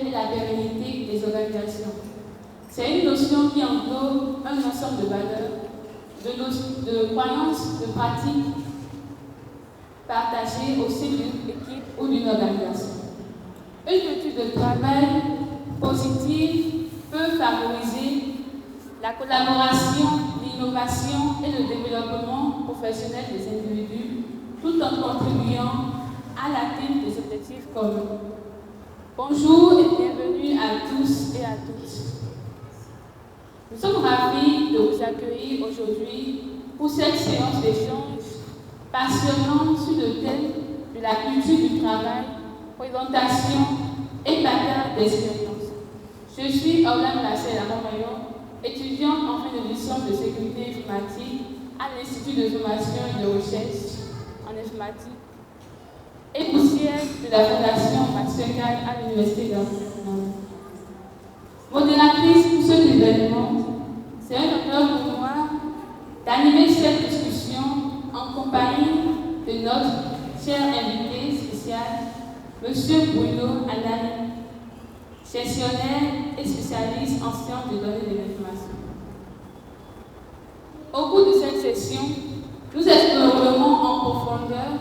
et la pérennité des organisations. C'est une notion qui englobe un ensemble de valeurs, de croyances, de pratiques partagées au sein d'une équipe ou d'une organisation. Une culture de travail positive peut favoriser la collaboration, l'innovation et le développement professionnel des individus, tout en contribuant à l'atteinte des objectifs communs. Bonjour et bienvenue à tous et à toutes. Nous sommes ravis de vous accueillir aujourd'hui pour cette séance d'échange passionnante sur le thème de la culture du travail, présentation et partage d'expérience. Je suis Orlane Lassel-Amomayon, étudiante en fin de licence de sécurité informatique à l'Institut de formation et de recherche en informatique et poussière de la Fondation Mastercard à l'Université d'Amsterdam. Modératrice pour cet événement, c'est un honneur pour moi d'animer cette discussion en compagnie de notre cher invité spécial, M. Bruno Anani, gestionnaire et spécialiste en sciences de données et de l'information. Au cours de cette session, nous explorerons en profondeur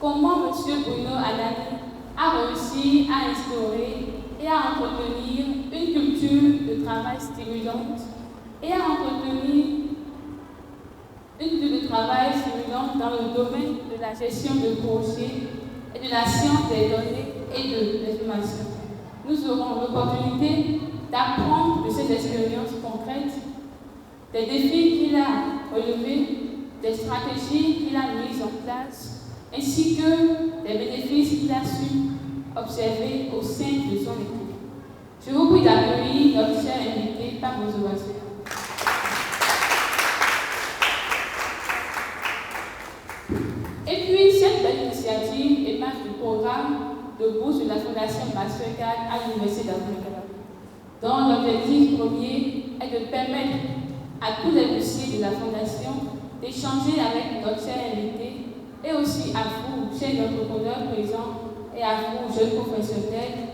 comment M. Bruno Anani a réussi à instaurer et à entretenir une culture de travail stimulante et à entretenir une culture de travail stimulante dans le domaine de la gestion de projets et de la science des données et de l'information. Nous aurons l'opportunité d'apprendre de ses expériences concrètes, des défis qu'il a relevés, des stratégies qu'il a mises en place, ainsi que des bénéfices qu'il a su observer au sein de son équipe. Je vous prie d'accueillir notre cher invité par vos ovations. Et puis, cette belle initiative émane du programme de bourse de la Fondation Mastercard à l'Université d'Amsterdam, dont l'objectif premier est de permettre à tous les boursiers de la Fondation d'échanger avec notre cher invité et aussi à vous, chers entrepreneurs présents, et à vous, jeunes professionnels,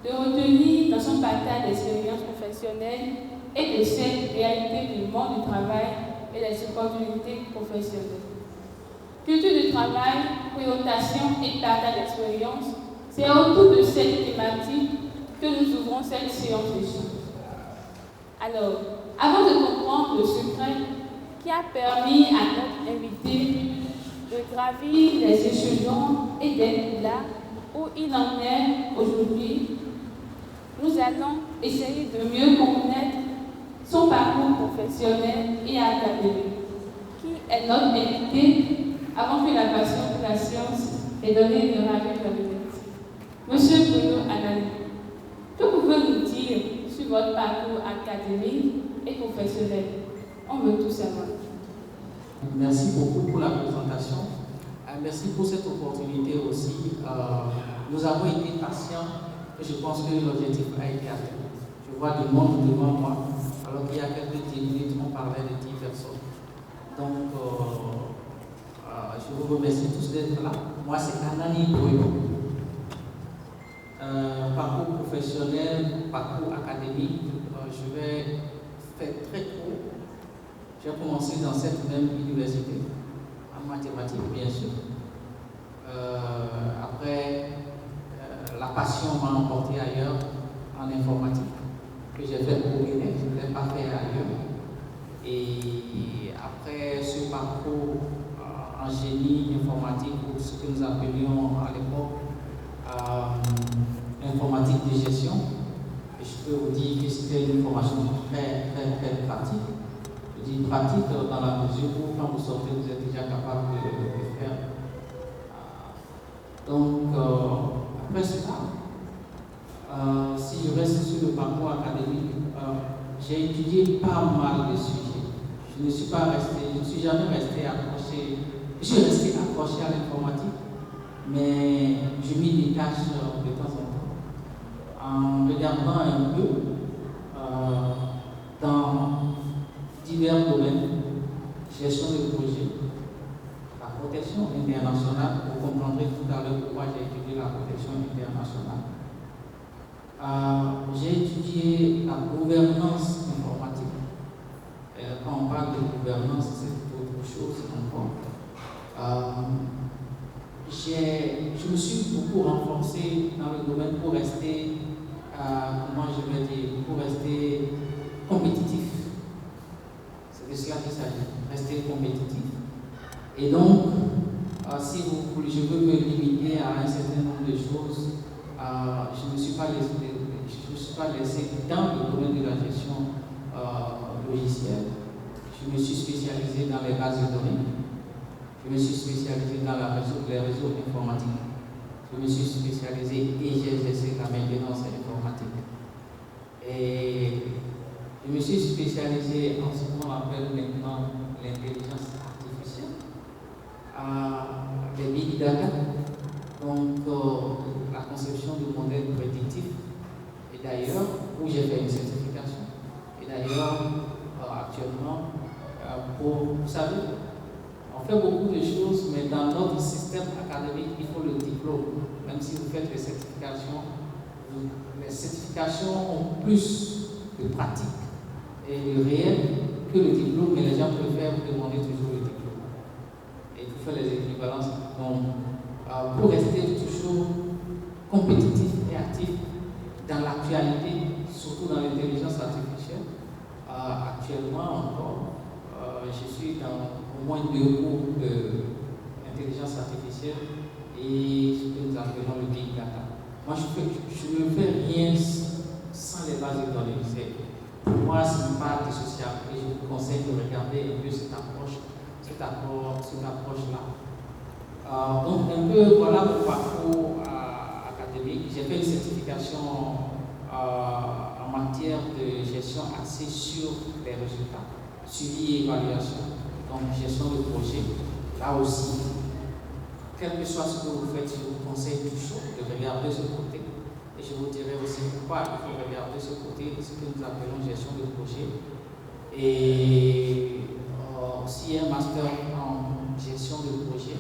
de retenir dans son partage d'expériences professionnelles et de cette réalité du monde du travail et des opportunités professionnelles. Culture du travail, présentation et partage d'expérience, c'est autour de cette thématique que nous ouvrons cette séance d'échange. Alors, avant de comprendre le secret qui a permis à notre invité de gravir les échelons et d'être là où il en est aujourd'hui, nous allons essayer de mieux connaître son parcours professionnel et académique. Qui est notre invité avant que la passion pour la science ait donné une ravie de la Monsieur Bruno Anani, que pouvez-vous nous dire sur votre parcours académique et professionnel? On veut tout savoir. Merci beaucoup pour la présentation. Merci pour cette opportunité aussi. Nous avons été patients et je pense que l'objectif a été atteint. Je vois du monde devant moi, alors qu'il y a quelques 10 minutes, on parlait de 10 personnes. Donc, je vous remercie tous d'être là. Moi, c'est Anani Bruno. Parcours professionnel, parcours académique, je vais faire très court. J'ai commencé dans cette même université, en mathématiques bien sûr. Après, la passion m'a emporté ailleurs, en informatique, que j'ai fait au Guinée, je ne l'ai pas fait ailleurs. Et après ce parcours en génie informatique, ou ce que nous appelions à l'époque informatique de gestion, et je peux vous dire que c'était une formation très pratique. Je dis pratique dans la mesure où quand vous sortez, vous êtes déjà capable de faire. Donc, après cela, si je reste sur le parcours académique, j'ai étudié pas mal de sujets. Je ne suis jamais resté accroché. Je suis resté accroché à l'informatique, mais je m'y détache de temps en temps. En regardant un peu dans divers domaines, gestion de projet, la protection internationale, vous comprendrez tout à l'heure pourquoi j'ai étudié la protection internationale. J'ai étudié la gouvernance informatique. Quand on parle de gouvernance, c'est autre chose encore. Je me suis beaucoup renforcé dans le domaine pour rester, pour rester compétitif. C'est de cela qu'il s'agit, rester compétitif. Et donc, si je veux me limiter à un certain nombre de choses, je ne me suis pas laissé dans le domaine de la gestion logicielle. Je me suis spécialisé dans les bases de données. Je me suis spécialisé dans les réseaux informatiques. Je me suis spécialisé et j'ai exercé la maintenance informatique. Et je me suis spécialisé en ce qu'on appelle maintenant l'intelligence artificielle, les big data, donc la conception de modèles prédictifs. Et d'ailleurs, où j'ai fait une certification. Et d'ailleurs, actuellement, vous savez, on fait beaucoup de choses, mais dans notre système académique, il faut le diplôme. Même si vous faites les certifications ont plus de pratique et de réel que le diplôme, mais les gens préfèrent vous demander toujours le diplôme. Et il faut faire les équivalences. Donc, pour rester toujours compétitif et actif dans l'actualité, surtout dans l'intelligence artificielle, actuellement encore, je suis dans au moins 2 cours d'intelligence artificielle et ce que nous appelons le big data. Moi, je ne fais rien sans les bases de données. Pour moi, ce n'est pas dissociable et je vous conseille de regarder un peu cette approche-là. Donc, un peu, voilà mon parcours académique. J'ai fait une certification en matière de gestion axée sur les résultats, suivi et évaluation. Donc, gestion de projet, là aussi, quel que soit ce que vous faites, je vous conseille toujours de regarder ce côté. Et je vous dirai aussi pourquoi il faut regarder ce côté, ce que nous appelons gestion de projet. Et aussi un master en gestion de projet.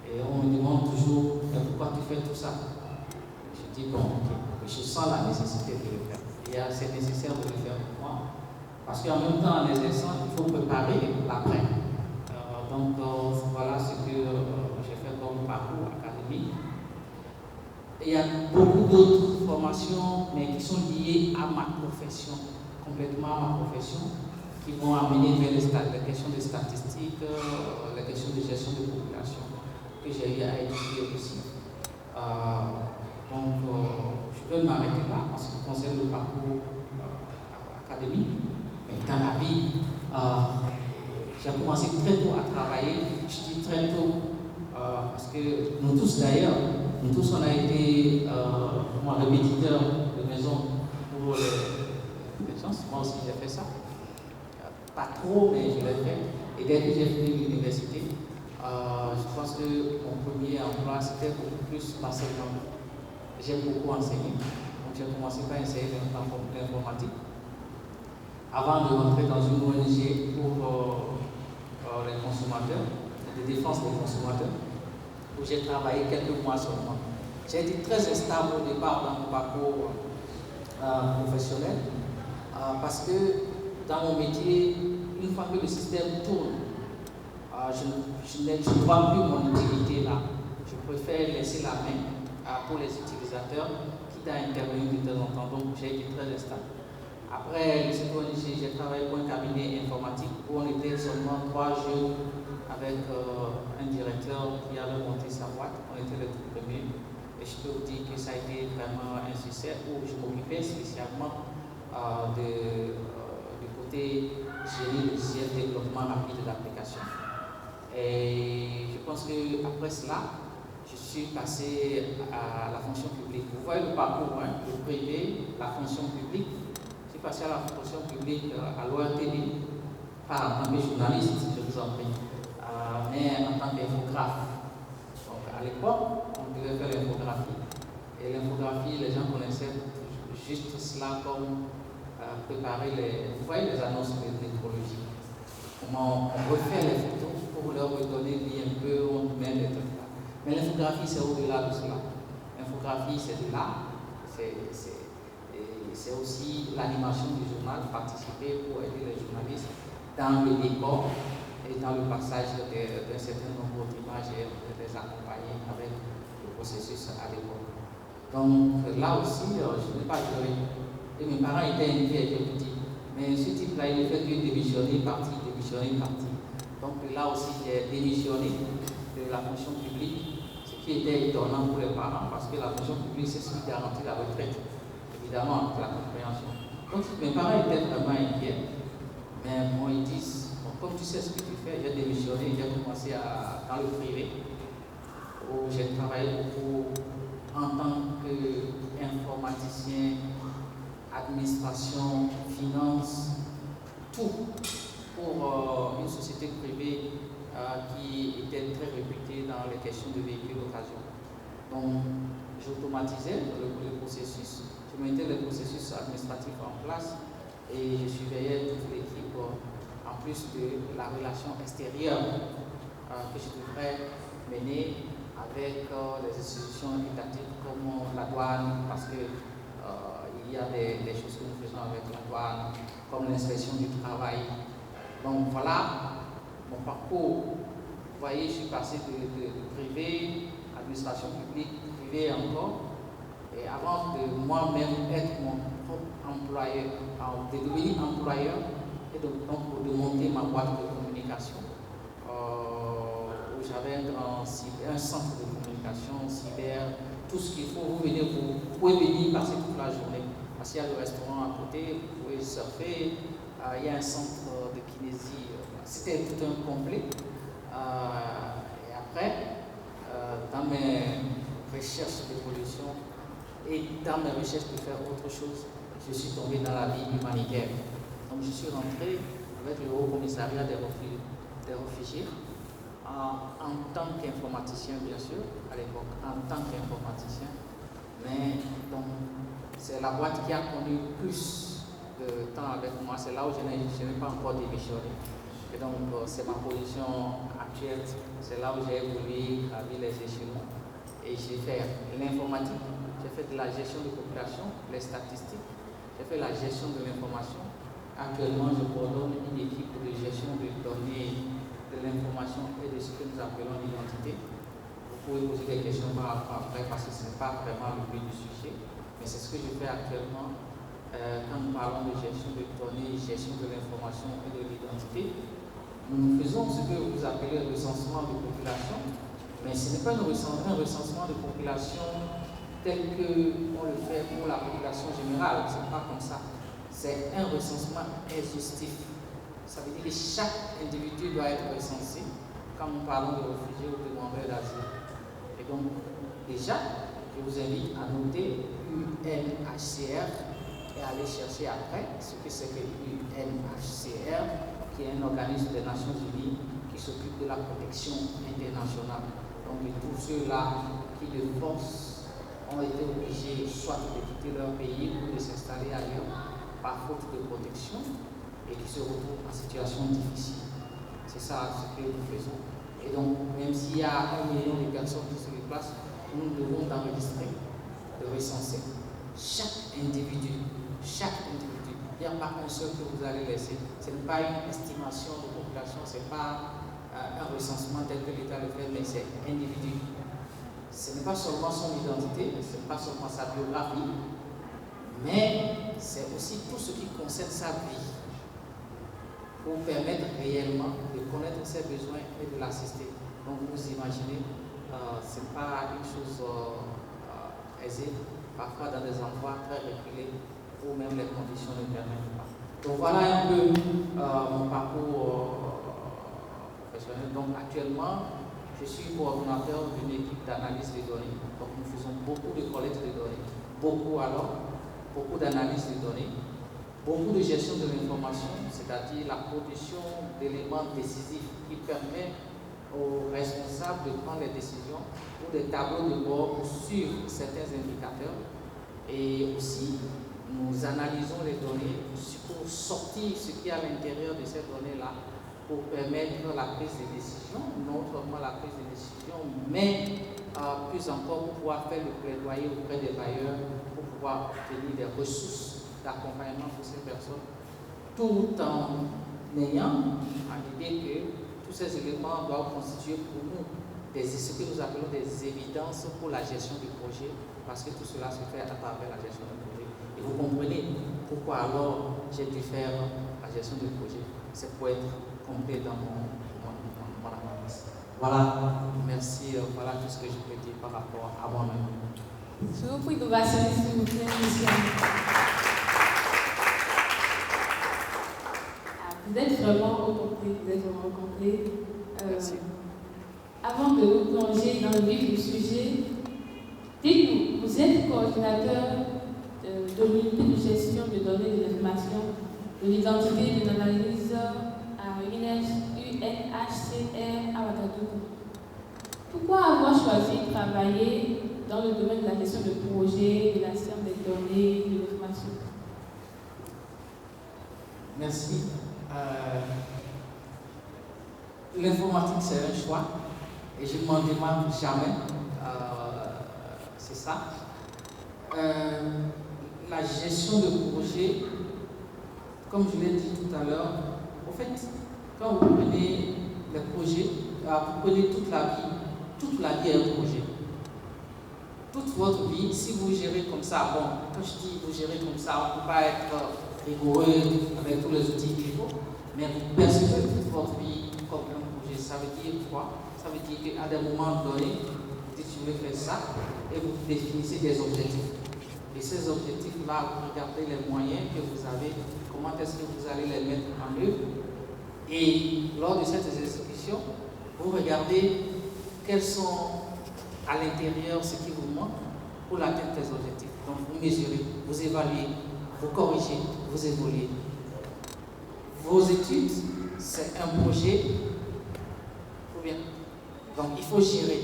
Et on me demande toujours, pourquoi tu fais tout ça? Je dis, bon, je sens la nécessité de le faire. Et c'est nécessaire de le faire pour moi. Parce qu'en même temps, en exerçant, il faut préparer l'après. Donc, voilà ce que j'ai fait comme parcours académique. Et il y a beaucoup d'autres formations, mais qui sont liées à ma profession, complètement à ma profession, qui vont amener vers les questions de statistiques, les questions de gestion de population, que j'ai eu à étudier aussi. Donc, je vais m'arrêter là en ce qui concerne le parcours académique. Mais dans la vie, j'ai commencé très tôt à travailler. Je dis très tôt parce que nous tous d'ailleurs, on a été répétiteurs de maison pour les gens. Moi aussi j'ai fait ça. Pas trop, mais je l'ai fait. Et dès que j'ai fini l'université, je pense que mon premier emploi c'était beaucoup plus l'enseignement. J'ai beaucoup enseigné. Donc j'ai commencé par enseigner l'informatique. Avant de rentrer dans une ONG pour les consommateurs, de défense des consommateurs, où j'ai travaillé quelques mois seulement. J'ai été très instable au départ dans mon parcours professionnel, parce que dans mon métier, une fois que le système tourne, je ne vois plus mon utilité là. Je préfère laisser la main pour les utilisateurs, quitte à intervenir de temps en temps. Donc j'ai été très instable. Après le ONG, j'ai travaillé pour un cabinet informatique où on était seulement 3 jeunes avec un directeur qui avait monté sa boîte. On était les tout premiers. Et je peux vous dire que ça a été vraiment un succès où je m'occupais spécialement du côté génie logiciel, développement rapide de l'application. Et je pense qu'après cela, je suis passé à la fonction publique. Vous voyez le parcours, hein, le privé, la fonction publique. Je suis passé à la fonction publique à l'ORTB, pas en tant que journaliste, je vous en prie, mais en tant qu'infographe. Donc à l'époque, on devait faire l'infographie. Et l'infographie, les gens connaissaient juste cela comme préparer vous voyez les annonces de l'écologie. Comment on refait les photos pour leur redonner vie un peu, on met des trucs là. Mais l'infographie, c'est au-delà de cela. L'infographie, c'est de l'art. Et c'est aussi l'animation du journal, participer pour aider les journalistes dans le décor et dans le passage d'un certain nombre d'images et les accompagner avec le processus à l'époque. Donc là aussi, je n'ai pas joué. Et mes parents étaient inquiets, je vous dis. Mais ce type-là, il ne fait que démissionner, parti. Donc là aussi, j'ai démissionné de la fonction publique, ce qui était étonnant pour les parents, parce que la fonction publique, c'est ce qui garantit la retraite, évidemment, la compréhension. Donc mes parents étaient vraiment inquiets, mais moi, ils disent, bon, comme tu sais ce que tu fais, j'ai démissionné, j'ai commencé dans le privé, où j'ai travaillé beaucoup en tant qu'informaticien, administration, finance, tout pour une société privée qui était très réputée dans les questions de véhicules d'occasion. Donc, j'automatisais le processus, je mettais le processus administratif en place et je surveillais toute l'équipe en plus de la relation extérieure que je devrais mener avec les institutions étatiques comme la douane, parce que il y a des choses que nous faisons avec la douane, comme l'inspection du travail. Donc voilà mon parcours. Vous voyez, je suis passé de privé, administration publique, privé encore. Et avant de moi-même être mon propre employeur, de devenir employeur et donc de monter ma boîte de communication, où j'avais un centre de communication, cyber, tout ce qu'il faut. Vous pouvez venir passer toute la journée. Parce qu'il y a le restaurant à côté, vous pouvez surfer, il y a un centre de kinésie. C'était tout un complet. Et après, dans mes recherches d'évolution et dans mes recherches de faire autre chose, je suis tombé dans la vie humanitaire. Donc je suis rentré avec le Haut Commissariat des réfugiés en tant qu'informaticien, bien sûr, à l'époque, en tant qu'informaticien. Mais donc, c'est la boîte qui a connu plus de temps avec moi. C'est là où je n'ai pas encore démissionné. Et donc, c'est ma position actuelle. C'est là où j'ai évolué, gravi les échelons. Et j'ai fait l'informatique, j'ai fait de la gestion de population, les statistiques, j'ai fait la gestion de l'information. Actuellement, je coordonne une équipe de gestion de données, de l'information et de ce que nous appelons l'identité. Vous pouvez poser des questions par rapport après, parce que ce n'est pas vraiment le but du sujet. Mais c'est ce que je fais actuellement quand nous parlons de gestion de données, gestion de l'information et de l'identité. Nous faisons ce que vous appelez le recensement de population, mais ce n'est pas un recensement de population tel qu'on le fait pour la population générale. Ce n'est pas comme ça. C'est un recensement exhaustif. Ça veut dire que chaque individu doit être recensé quand nous parlons de réfugiés ou de demandeurs d'asile. Et donc, déjà, je vous invite à noter UNHCR et à aller chercher après ce que c'est que UNHCR, qui est un organisme des Nations Unies qui s'occupe de la protection internationale. Donc, tous ceux-là qui de force ont été obligés soit de quitter leur pays ou de s'installer ailleurs par faute de protection et qui se retrouvent en situation difficile. C'est ça ce que nous faisons. Et donc, même s'il y a 1 million de personnes qui se déplacent, nous devons enregistrer, de recenser chaque individu. Il n'y a pas un seul que vous allez laisser. Ce n'est pas une estimation de population, ce n'est pas un recensement tel que l'État le fait, mais c'est individu. Ce n'est pas seulement son identité, ce n'est pas seulement sa biographie, mais c'est aussi tout ce qui concerne sa vie, pour permettre réellement de connaître ses besoins et de l'assister. Donc vous imaginez, ce n'est pas une chose aisée, parfois dans des endroits très reculés où même les conditions ne permettent pas. Donc voilà un peu mon parcours professionnel. Donc actuellement, je suis coordonnateur d'une équipe d'analyse des données. Donc nous faisons beaucoup de collecte de données, beaucoup d'analyse de données, beaucoup de gestion de l'information, c'est-à-dire la production d'éléments décisifs qui permettent aux responsables de prendre les décisions ou des tableaux de bord pour suivre certains indicateurs. Et aussi, nous analysons les données pour sortir ce qui est à l'intérieur de ces données-là pour permettre la prise de décision, non seulement la prise de décision, mais plus encore pour pouvoir faire le plaidoyer auprès des bailleurs, pour pouvoir obtenir des ressources d'accompagnement pour ces personnes, tout en ayant en idée que tous ces éléments doivent constituer pour nous ce que nous appelons des évidences pour la gestion du projet, parce que tout cela se fait à travers la gestion du projet. Et vous comprenez pourquoi alors j'ai dû faire la gestion du projet. C'est pour être complet dans mon analyse. Voilà, merci, voilà tout ce que je peux dire par rapport à moi-même. Je vous prie de rassurer, s'il vous plaît, monsieur. Vous êtes vraiment au complet, vous êtes vraiment au complet. Merci. Avant de nous plonger dans le vif du sujet, dites-nous, vous êtes coordinateur de l'unité de gestion de données de l'information, de l'identité de l'analyse à UNHCR à Ouagadougou. Pourquoi avoir choisi de travailler dans le domaine de la gestion de projets, de la science des données, de l'information? Merci. L'informatique, c'est un choix et je ne m'en demande jamais. C'est ça. La gestion de projet, comme je l'ai dit tout à l'heure, en fait, quand vous prenez les projets, vous prenez toute la vie est un projet. Toute votre vie, si vous gérez comme ça, bon, quand je dis vous gérez comme ça, on ne peut pas être rigoureux avec tous les outils qu'il faut, mais vous percevez toute votre vie comme un projet. Ça veut dire quoi? Ça veut dire qu'à des moments donnés, vous dites je vais faire ça, et vous définissez des objectifs. Et ces objectifs-là, vous regardez les moyens que vous avez, comment est-ce que vous allez les mettre en œuvre. Et lors de cette exécution, vous regardez quels sont à l'intérieur ce qui vous manque pour l'atteinte des objectifs. Donc vous mesurez, vous évaluez, vous corrigez, vous évoluez. Vos études, c'est un projet, ou bien. Donc il faut gérer.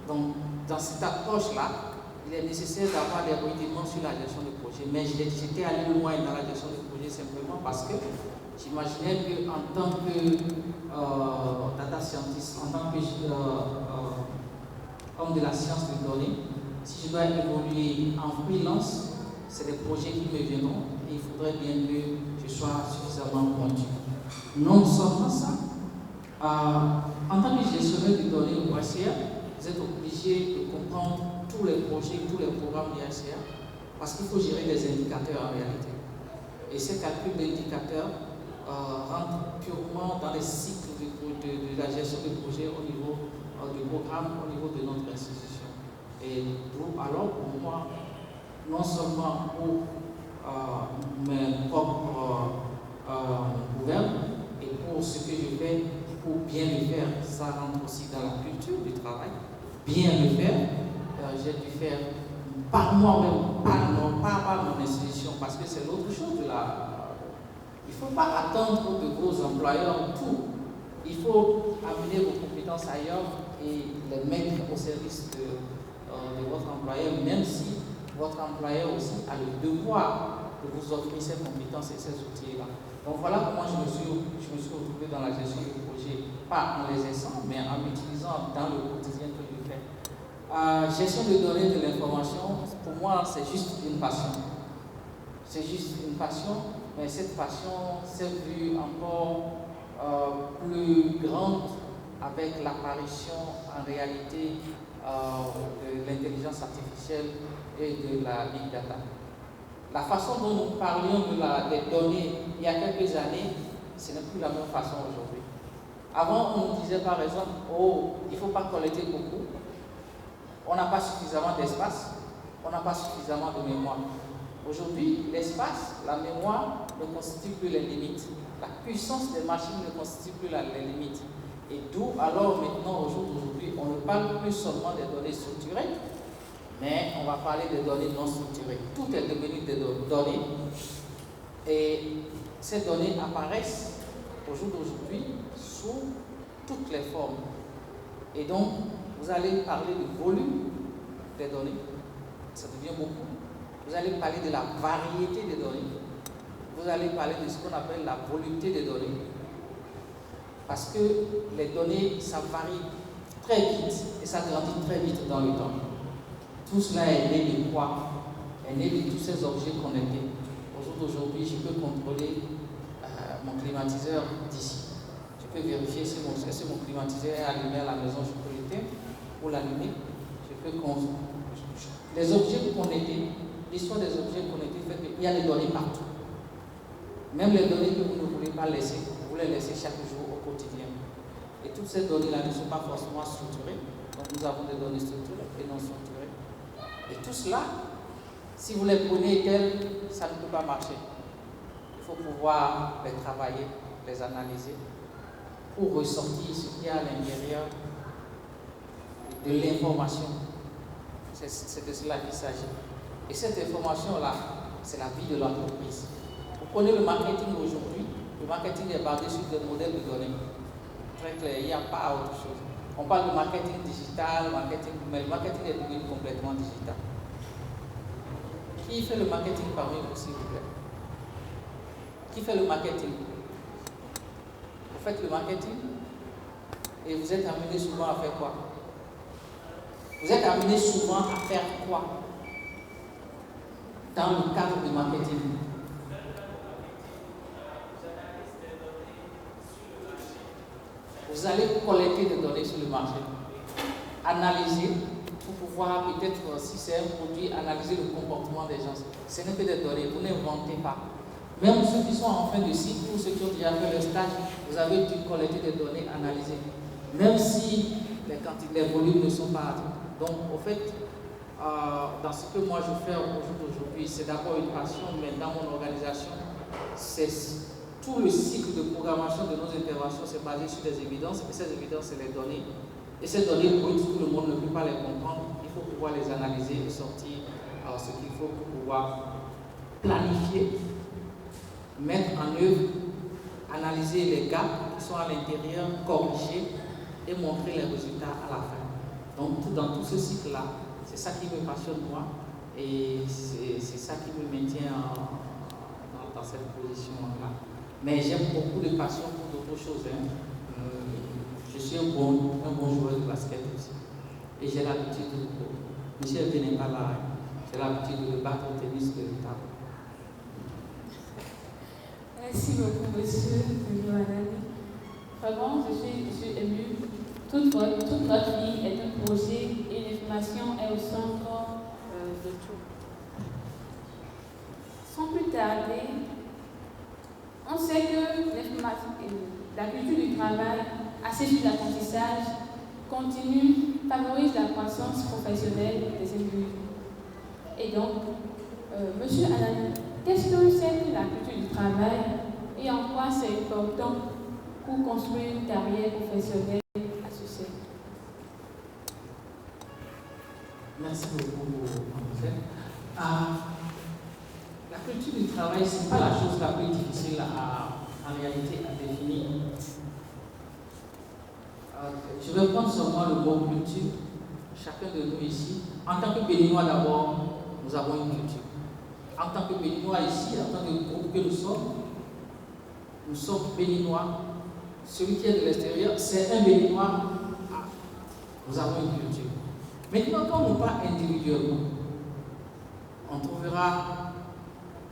Donc dans cette approche-là, il est nécessaire d'avoir des rudiments sur la gestion du projet. Mais j'étais allé loin dans la gestion du projet simplement parce que j'imaginais qu'en tant que data scientist, en tant que homme de la science des données, si je dois évoluer en freelance, c'est des projets qui me viendront et il faudrait bien que je sois suffisamment pointu. Non seulement ça, en tant que gestionnaire de données au HCR, vous êtes obligé de comprendre tous les projets, tous les programmes du HCR, parce qu'il faut gérer des indicateurs en réalité. Et ces calculs d'indicateurs rentrent purement dans les cycles de la gestion des projets au niveau du programme, au niveau de notre institution. Et alors pour moi, non seulement pour mes propres gouvernements et pour ce que je fais pour bien le faire, ça rentre aussi dans la culture du travail. Bien le faire, j'ai dû faire par moi-même, pas par mon institution, parce que c'est l'autre chose de la. Il ne faut pas attendre de vos employeurs tout. Il faut amener vos compétences ailleurs et les mettre au service de votre employeur, même si votre employeur aussi a le devoir de vous offrir ces compétences et ces outils-là. Donc voilà comment je me suis retrouvé dans la gestion du projet, pas en les essayant, mais en utilisant dans le quotidien que je fais. Gestion de données de l'information, pour moi, c'est juste une passion. C'est juste une passion, mais cette passion s'est vue encore plus grande avec l'apparition en réalité de l'intelligence artificielle et de la big data. La façon dont nous parlions des données il y a quelques années, ce n'est plus la même façon aujourd'hui. Avant, on nous disait par exemple, il ne faut pas collecter beaucoup, on n'a pas suffisamment d'espace, on n'a pas suffisamment de mémoire. Aujourd'hui, l'espace, la mémoire ne constituent plus les limites. La puissance des machines ne constitue plus les limites. Et d'où alors maintenant, au jour d'aujourd'hui, on ne parle plus seulement des données structurées, mais on va parler des données non structurées. Tout est devenu des données. Et ces données apparaissent au jour d'aujourd'hui sous toutes les formes. Et donc, vous allez parler du volume des données, ça devient beaucoup. Vous allez parler de la variété des données. Vous allez parler de ce qu'on appelle la volupté des données. Parce que les données, ça varie très vite et ça grandit très vite dans le temps. Tout cela est né de quoi? Est né de tous ces objets connectés. Aujourd'hui, je peux contrôler mon climatiseur d'ici. Je peux vérifier si mon climatiseur est allumé à la maison, je peux l'éteindre ou l'allumer. Les objets connectés, l'histoire des objets connectés fait qu'il y a des données partout. Même les données que vous ne voulez pas laisser, vous les laissez chaque jour au quotidien. Et toutes ces données-là ne sont pas forcément structurées. Donc nous avons des données structurées et non structurées. Et tout cela, si vous les prenez telles, ça ne peut pas marcher. Il faut pouvoir les travailler, les analyser, pour ressortir ce qu'il y a à l'intérieur de l'information. C'est de cela qu'il s'agit. Et cette information-là, c'est la vie de l'entreprise. Vous prenez le marketing aujourd'hui, le marketing est basé sur des modèles de données. Très clair, il n'y a pas autre chose. On parle de marketing digital, mais le marketing est devenu complètement digital. Qui fait le marketing parmi vous, s'il vous plaît? Qui fait le marketing? Vous faites le marketing et vous êtes amené souvent à faire quoi? Vous êtes amené souvent à faire quoi dans le cadre du marketing? Vous allez collecter des données sur le marché, analyser pour pouvoir peut-être, si c'est un produit, analyser le comportement des gens. Ce n'est que des données, vous n'inventez pas. Même ceux qui sont en fin de cycle ou ceux qui ont déjà fait le stage, vous avez dû collecter des données, analyser. Même si les volumes ne sont pas atteints. Donc, au fait, dans ce que moi je fais au jour d'aujourd'hui, c'est d'abord une passion, mais dans mon organisation, c'est tout le cycle de programmation de nos interventions, c'est basé sur des évidences, et ces évidences, c'est les données. Et ces données brutes, tout le monde ne peut pas les comprendre, il faut pouvoir les analyser et sortir ce qu'il faut pour pouvoir planifier, mettre en œuvre, analyser les gaps qui sont à l'intérieur, corriger et montrer les résultats à la fin. Donc, dans tout ce cycle-là, c'est ça qui me passionne moi et c'est ça qui me maintient dans cette position-là. Mais j'aime beaucoup de passion pour d'autres choses. Je suis un bon joueur de basket aussi. Et j'ai l'habitude de. Michel n'est pas là. J'ai l'habitude de battre au tennis de table. Merci beaucoup, monsieur Johanani. Vraiment, je suis émue. Toute notre vie est un projet et l'information est au centre de tout. Sans plus tarder, on sait que la culture du travail, associée à l'apprentissage, continue, favorise la croissance professionnelle des individus. Et donc, monsieur Anani, qu'est-ce que c'est que la culture du travail et en quoi c'est important pour construire une carrière professionnelle associée? Merci beaucoup, mademoiselle. La culture du travail, ce n'est pas la chose la plus difficile en réalité à définir. Je vais prendre seulement le mot culture. Chacun de nous ici, en tant que Béninois d'abord, nous avons une culture. En tant que Béninois ici, en tant que groupe que nous sommes Béninois. Celui qui est de l'extérieur, c'est un Béninois. Nous avons une culture. Maintenant, quand on parle individuellement, on trouvera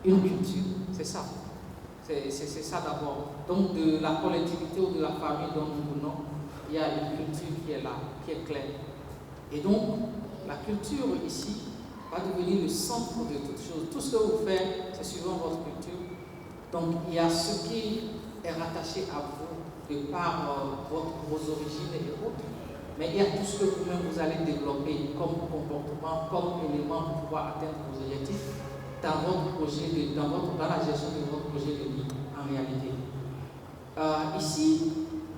une culture. C'est ça. C'est ça d'abord. Donc, de la collectivité ou de la famille dont nous venons, il y a une culture qui est là, qui est claire. Et donc, la culture ici va devenir le centre de toute chose. Tout ce que vous faites, c'est suivant votre culture. Donc, il y a ce qui est rattaché à vous de par vos origines et autres. Mais il y a tout ce que vous-même vous allez développer comme comportement, comme élément pour pouvoir atteindre vos objectifs dans votre projet, dans la gestion de votre projet de vie en réalité. Ici,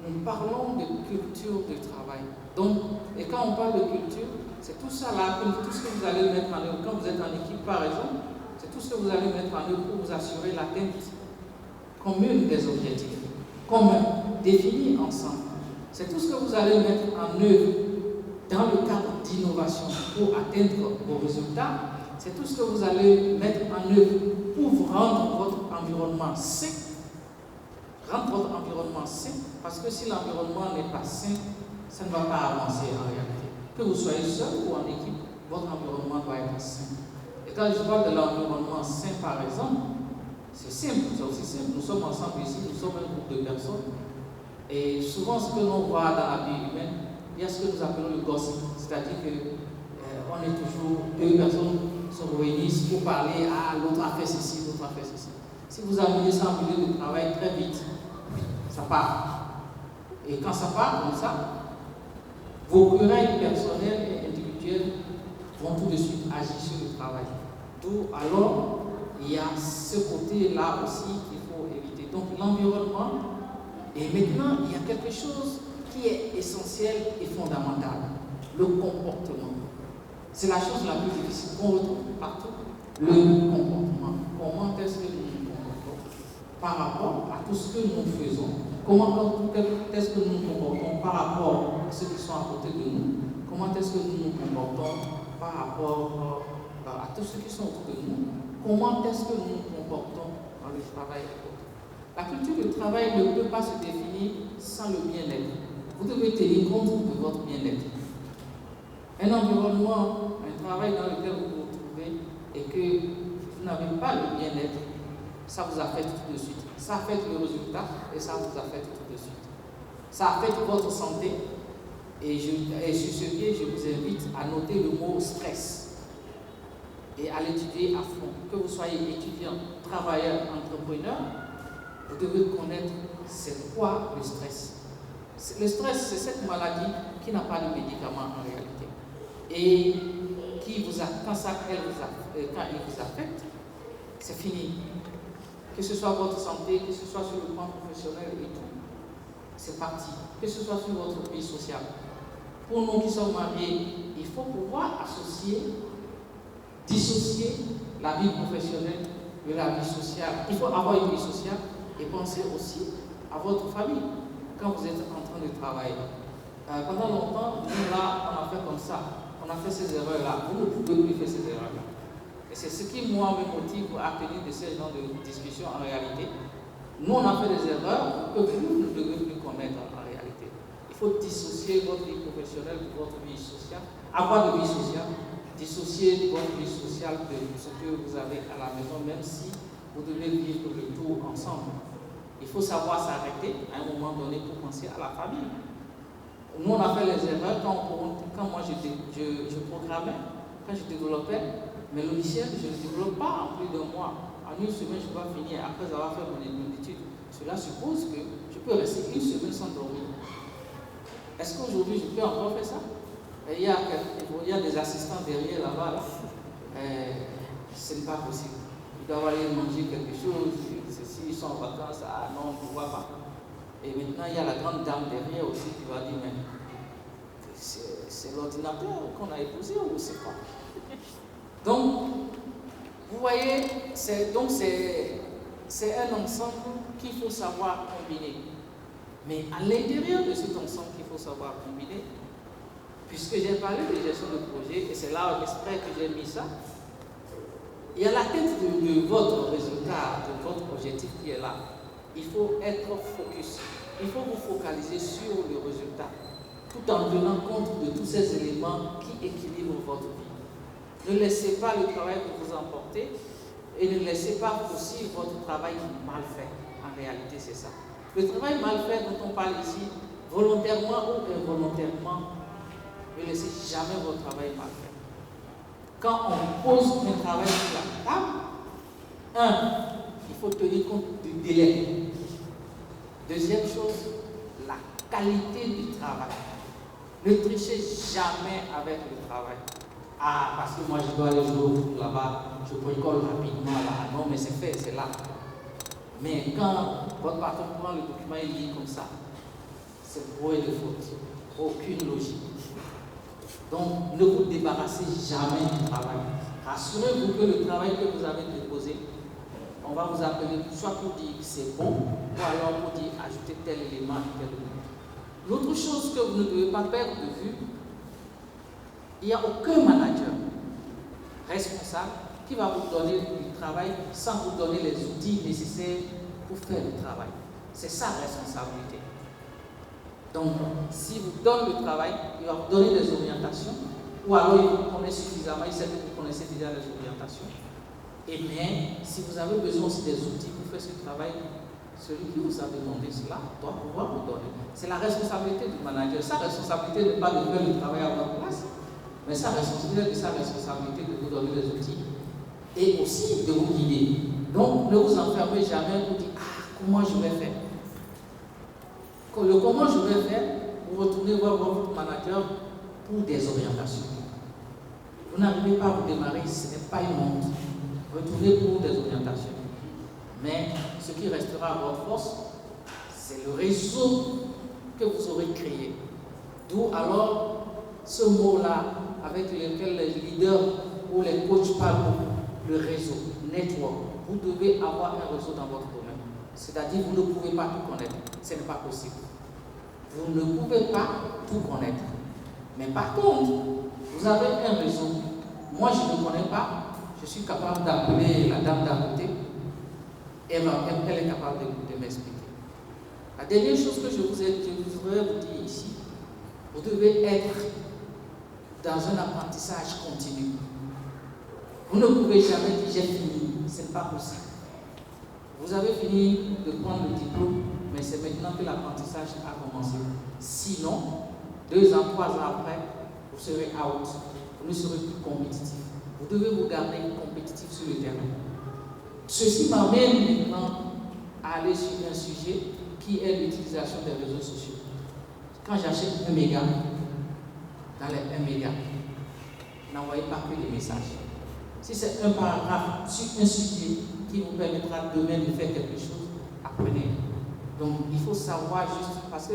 nous parlons de culture du travail. Donc, et quand on parle de culture, c'est tout ça là, tout ce que vous allez mettre en œuvre. Quand vous êtes en équipe, par exemple, c'est tout ce que vous allez mettre en œuvre pour vous assurer l'atteinte commune des objectifs, communs, définis ensemble. C'est tout ce que vous allez mettre en œuvre dans le cadre d'innovation pour atteindre vos résultats. C'est tout ce que vous allez mettre en œuvre pour vous rendre votre environnement sain. Rendre votre environnement sain, parce que si l'environnement n'est pas sain, ça ne va pas avancer en réalité. Que vous soyez seul ou en équipe, votre environnement doit être sain. Et quand je parle de l'environnement sain, par exemple, c'est simple, c'est aussi simple. Nous sommes ensemble ici, nous sommes un groupe de personnes. Et souvent, ce que l'on voit dans la vie humaine, il y a ce que nous appelons le gossip. C'est-à-dire qu'on est toujours, deux personnes se réunissent pour parler, ah, l'autre a fait ceci, l'autre a fait ceci. Si vous amenez ça en milieu de travail, très vite, ça part. Et quand ça part comme ça, vos querelles personnelles et individuelles vont tout de suite agir sur le travail. D'où alors, il y a ce côté-là aussi qu'il faut éviter. Donc l'environnement, et maintenant il y a quelque chose qui est essentiel et fondamental, le comportement. C'est la chose la plus difficile qu'on retrouve partout, le comportement. Comment est-ce que nous nous comportons par rapport à tout ce que nous faisons? Comment est-ce que nous nous comportons par rapport à ceux qui sont à côté de nous? Comment est-ce que nous nous comportons par rapport à tous ceux qui sont autour de nous? Comment est-ce que nous nous comportons dans le travail? La culture du travail ne peut pas se définir sans le bien-être. Vous devez tenir compte de votre bien-être. Un environnement, un travail dans lequel vous vous retrouvez et que vous n'avez pas le bien-être, ça vous affecte tout de suite. Ça affecte le résultat et ça vous affecte tout de suite. Ça affecte votre santé. Et sur ce pied, je vous invite à noter le mot stress et à l'étudier à fond. Que vous soyez étudiant, travailleur, entrepreneur, vous devez connaître c'est quoi le stress. Le stress, c'est cette maladie qui n'a pas de médicament en réalité. Et qui vous a, quand il vous affecte, c'est fini. Que ce soit votre santé, que ce soit sur le plan professionnel et tout, c'est parti. Que ce soit sur votre vie sociale. Pour nous qui sommes mariés, il faut pouvoir dissocier la vie professionnelle de la vie sociale. Il faut avoir une vie sociale et penser aussi à votre famille quand vous êtes en train de travailler. Pendant longtemps, nous là, on a fait comme ça. On a fait ces erreurs-là. Vous ne pouvez plus faire ces erreurs-là. Et c'est ce qui, moi, me motive à tenir de ce genre de discussion en réalité. Nous, on a fait des erreurs que vous ne devez plus commettre en réalité. Il faut dissocier votre vie professionnelle de votre vie sociale. Avoir de vie sociale, dissocier votre vie sociale de ce que vous avez à la maison, même si vous devez vivre le tout ensemble. Il faut savoir s'arrêter à un moment donné pour penser à la famille. Nous, on a fait les erreurs quand moi je programmais, quand je développais mes logiciels, je ne développe pas en plus d'un mois. En une semaine, je dois finir après avoir fait mon étude. Cela suppose que je peux rester une semaine sans dormir. Est-ce qu'aujourd'hui, je peux encore faire ça? Il y a des assistants derrière là-bas. Là. Ce n'est pas possible. Ils doivent aller manger quelque chose. S'ils sont en vacances, ah non, on ne voit pas. Et maintenant, il y a la grande dame derrière aussi qui va dire, mais c'est l'ordinateur qu'on a épousé ou c'est quoi? Donc, vous voyez, c'est un ensemble qu'il faut savoir combiner. Mais à l'intérieur de cet ensemble qu'il faut savoir combiner, puisque j'ai parlé de gestion de projet, et c'est là exprès que j'ai mis ça, il y a la tête de votre résultat, de votre objectif qui est là. Il faut être focus. Il faut vous focaliser sur le résultat, tout en tenant compte de tous ces éléments qui équilibrent votre vie. Ne laissez pas le travail vous emporter et ne laissez pas aussi votre travail mal fait. En réalité, c'est ça. Le travail mal fait dont on parle ici, volontairement ou involontairement, ne laissez jamais votre travail mal fait. Quand on pose un travail sur la table, il faut tenir compte du délai. Deuxième chose, la qualité du travail. Ne trichez jamais avec le travail. Ah, parce que moi je dois aller jouer au foot là-bas, je bricole rapidement là. Non, mais c'est fait, c'est là. Mais quand votre patron prend le document et lit comme ça, c'est bourré de fautes. Aucune logique. Donc, ne vous débarrassez jamais du travail. Rassurez-vous que le travail que vous avez déposé, on va vous appeler soit pour dire que c'est bon, ou alors pour dire ajouter tel élément et tel élément. L'autre chose que vous ne devez pas perdre de vue, il n'y a aucun manager responsable qui va vous donner du travail sans vous donner les outils nécessaires pour faire le travail. C'est sa responsabilité. Donc, s'il vous donne le travail, il va vous donner des orientations, ou alors il vous connaît suffisamment, il sait que vous connaissez déjà les orientations. Et bien, si vous avez besoin aussi des outils pour faire ce travail, celui qui vous a demandé cela doit pouvoir vous donner. C'est la responsabilité du manager. Sa responsabilité n'est pas de faire le travail à votre place, mais sa responsabilité de vous donner des outils et aussi de vous guider. Donc, ne vous enfermez jamais pour dire « Ah, comment je vais faire ?» Le comment je vais faire, vous retournez voir votre manager pour des orientations. Vous n'arrivez pas à vous démarrer, ce n'est pas une honte. Retournez pour des orientations. Mais ce qui restera à votre force, c'est le réseau que vous aurez créé. D'où alors ce mot-là avec lequel les leaders ou les coachs parlent, le réseau, network. Vous devez avoir un réseau dans votre domaine. C'est-à-dire vous ne pouvez pas tout connaître. Ce n'est pas possible. Vous ne pouvez pas tout connaître. Mais par contre, vous avez un réseau. Moi, je ne connais pas. Je suis capable d'appeler la dame d'à côté. Elle est capable de m'expliquer. La dernière chose que je voudrais vous dire ici, vous devez être dans un apprentissage continu. Vous ne pouvez jamais dire j'ai fini. Ce n'est pas possible. Vous avez fini de prendre le diplôme, mais c'est maintenant que l'apprentissage a commencé. Sinon, 2 ans, 3 ans après, vous serez out. Vous ne serez plus compétitif. Vous devez vous garder compétitif sur le terrain. Ceci m'amène maintenant à aller sur un sujet qui est l'utilisation des réseaux sociaux. Quand j'achète 1 méga, dans les 1 méga, n'envoyez pas que des messages. Si c'est un paragraphe sur un sujet qui vous permettra demain de faire quelque chose, apprenez. Donc il faut savoir juste, parce que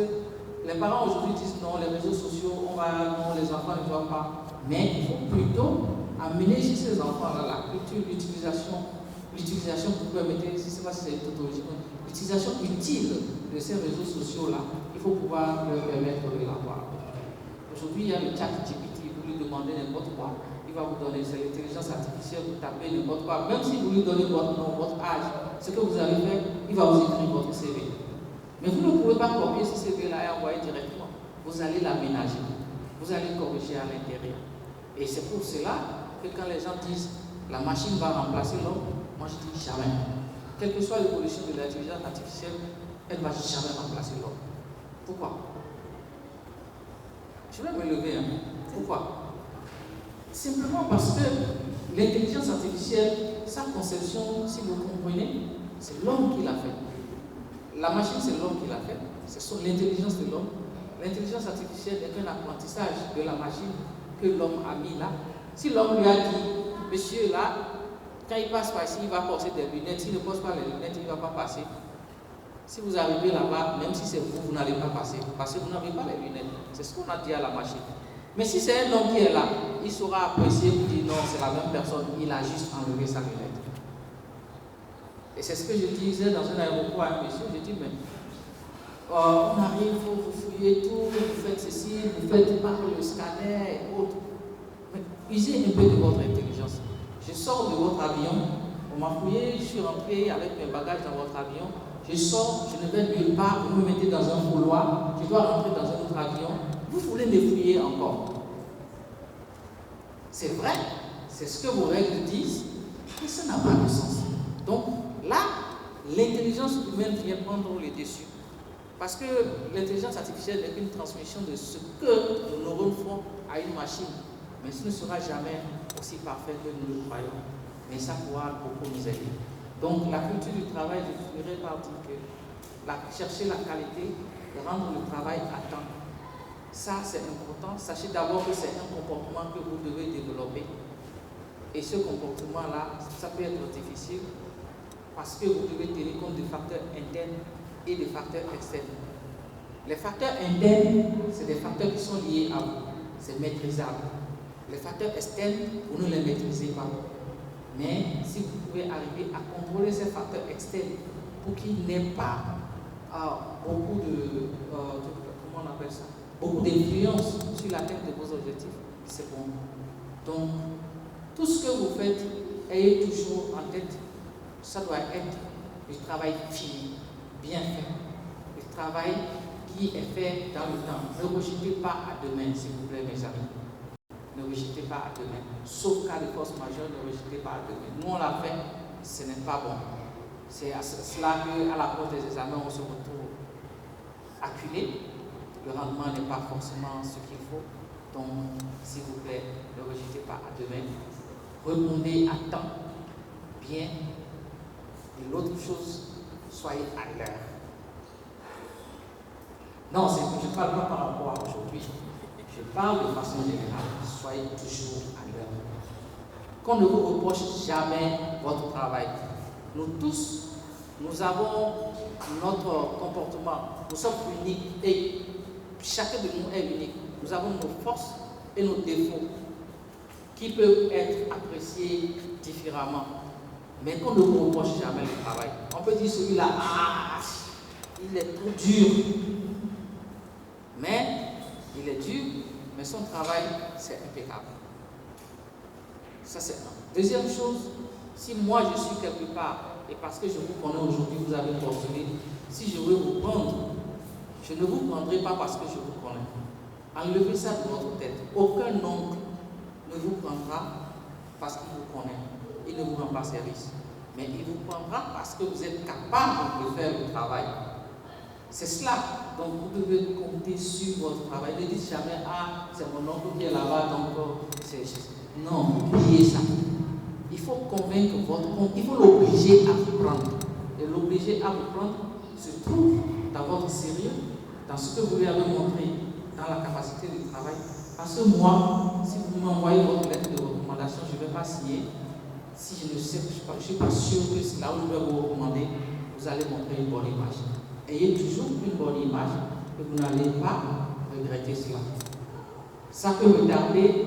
les parents aujourd'hui disent non, les réseaux sociaux, non, les enfants ne doivent pas. Mais il faut plutôt amener chez ces enfants-là la culture, l'utilisation que vous permettez, je ne sais pas si c'est une tautologie, l'utilisation utile de ces réseaux sociaux-là, il faut pouvoir leur permettre de l'avoir. Aujourd'hui, il y a le chat GPT, vous lui demandez n'importe quoi, il va vous donner, c'est l'intelligence artificielle, vous tapez n'importe quoi, même si vous lui donnez votre nom, votre âge, ce que vous allez faire, il va vous écrire votre CV. Mais vous ne pouvez pas copier ce CV-là et envoyer directement. Vous allez l'aménager, vous allez corriger à l'intérieur. Et c'est pour cela que quand les gens disent la machine va remplacer l'homme, moi je dis jamais. Quelle que soit l'évolution de l'intelligence artificielle, elle ne va jamais remplacer l'homme. Pourquoi? Je vais me lever. Pourquoi? Simplement parce que l'intelligence artificielle, sa conception, si vous comprenez, c'est l'homme qui l'a fait. La machine, c'est l'homme qui l'a fait. C'est l'intelligence de l'homme. L'intelligence artificielle est un apprentissage de la machine que l'homme a mis là. Si l'homme lui a dit, monsieur là, quand il passe par ici, il va porter des lunettes. S'il ne pose pas les lunettes, il ne va pas passer. Si vous arrivez là-bas, même si c'est vous, vous n'allez pas passer. Parce que vous n'avez pas les lunettes. C'est ce qu'on a dit à la machine. Mais si c'est un homme qui est là, il saura apprécier pour dire non, c'est la même personne, il a juste enlevé sa lunette. Et c'est ce que je disais dans un aéroport à un monsieur, je dis, mais on arrive, vous fouillez tout, vous faites ceci, vous faites par le scanner et autres. Mais usez un peu de votre intelligence. Je sors de votre avion, on m'a fouillé, je suis rentré avec mes bagages dans votre avion, je sors, je ne vais nulle part, vous me mettez dans un couloir, je dois rentrer dans un autre avion, vous voulez me fouiller encore. C'est vrai, c'est ce que vos règles disent, mais ça n'a pas de sens. Donc là, l'intelligence humaine vient prendre le dessus. Parce que l'intelligence artificielle n'est qu'une transmission de ce que nos neurones font à une machine. Mais ce ne sera jamais aussi parfait que nous le croyons. Mais ça pourra beaucoup nous aider. Donc la culture du travail, je finirai par dire que chercher la qualité, rendre le travail à temps. Ça, c'est important. Sachez d'abord que c'est un comportement que vous devez développer. Et ce comportement-là, ça peut être difficile parce que vous devez tenir compte des facteurs internes et des facteurs externes. Les facteurs internes, c'est des facteurs qui sont liés à vous. C'est maîtrisable. Les facteurs externes, vous ne les maîtrisez pas. Mais si vous pouvez arriver à contrôler ces facteurs externes pour qu'il n'ait pas beaucoup de... comment on appelle ça? Beaucoup d'influence sur l'atteinte de vos objectifs, c'est bon. Donc, tout ce que vous faites, ayez toujours en tête, ça doit être du travail fini, bien fait. Du travail qui est fait dans le temps. Ne rejetez pas à demain, s'il vous plaît, mes amis. Ne rejetez pas à demain. Sauf cas de force majeure, ne rejetez pas à demain. Nous, on l'a fait, ce n'est pas bon. C'est à cela qu'à la pause des examens, on se retrouve acculé. Le rendement n'est pas forcément ce qu'il faut. Donc, s'il vous plaît, ne rejetez pas à demain. Répondez à temps, bien. Et l'autre chose, soyez à l'heure. Non, je ne parle pas par rapport à aujourd'hui. Je parle de façon générale. Soyez toujours à l'heure. Qu'on ne vous reproche jamais votre travail. Nous tous, nous avons notre comportement. Nous sommes uniques et chacun de nous est unique. Nous avons nos forces et nos défauts qui peuvent être appréciés différemment. Mais qu'on ne vous reproche jamais le travail. On peut dire celui-là, il est trop dur. Mais il est dur, mais son travail, c'est impeccable. Ça, c'est un. Deuxième chose, si moi je suis quelque part, et parce que je vous connais aujourd'hui, vous avez postulé, si je veux vous prendre, je ne vous prendrai pas parce que je vous connais. Enlevez ça de votre tête. Aucun oncle ne vous prendra parce qu'il vous connaît. Il ne vous rend pas service. Mais il vous prendra parce que vous êtes capable de faire le travail. C'est cela. Donc vous devez compter sur votre travail. Ne dites jamais, c'est mon oncle qui est là-bas, donc c'est... Non, oubliez ça. Il faut convaincre votre oncle, il faut l'obliger à vous prendre. Et l'obliger à vous prendre se trouve dans votre sérieux, dans ce que vous lui avez montré, dans la capacité de travail. Parce que moi, si vous m'envoyez votre lettre de recommandation, je ne vais pas signer. Si je ne suis pas sûr que c'est là où je vais vous recommander, vous allez montrer une bonne image. Ayez toujours une bonne image et vous n'allez pas regretter cela. Ça peut retarder,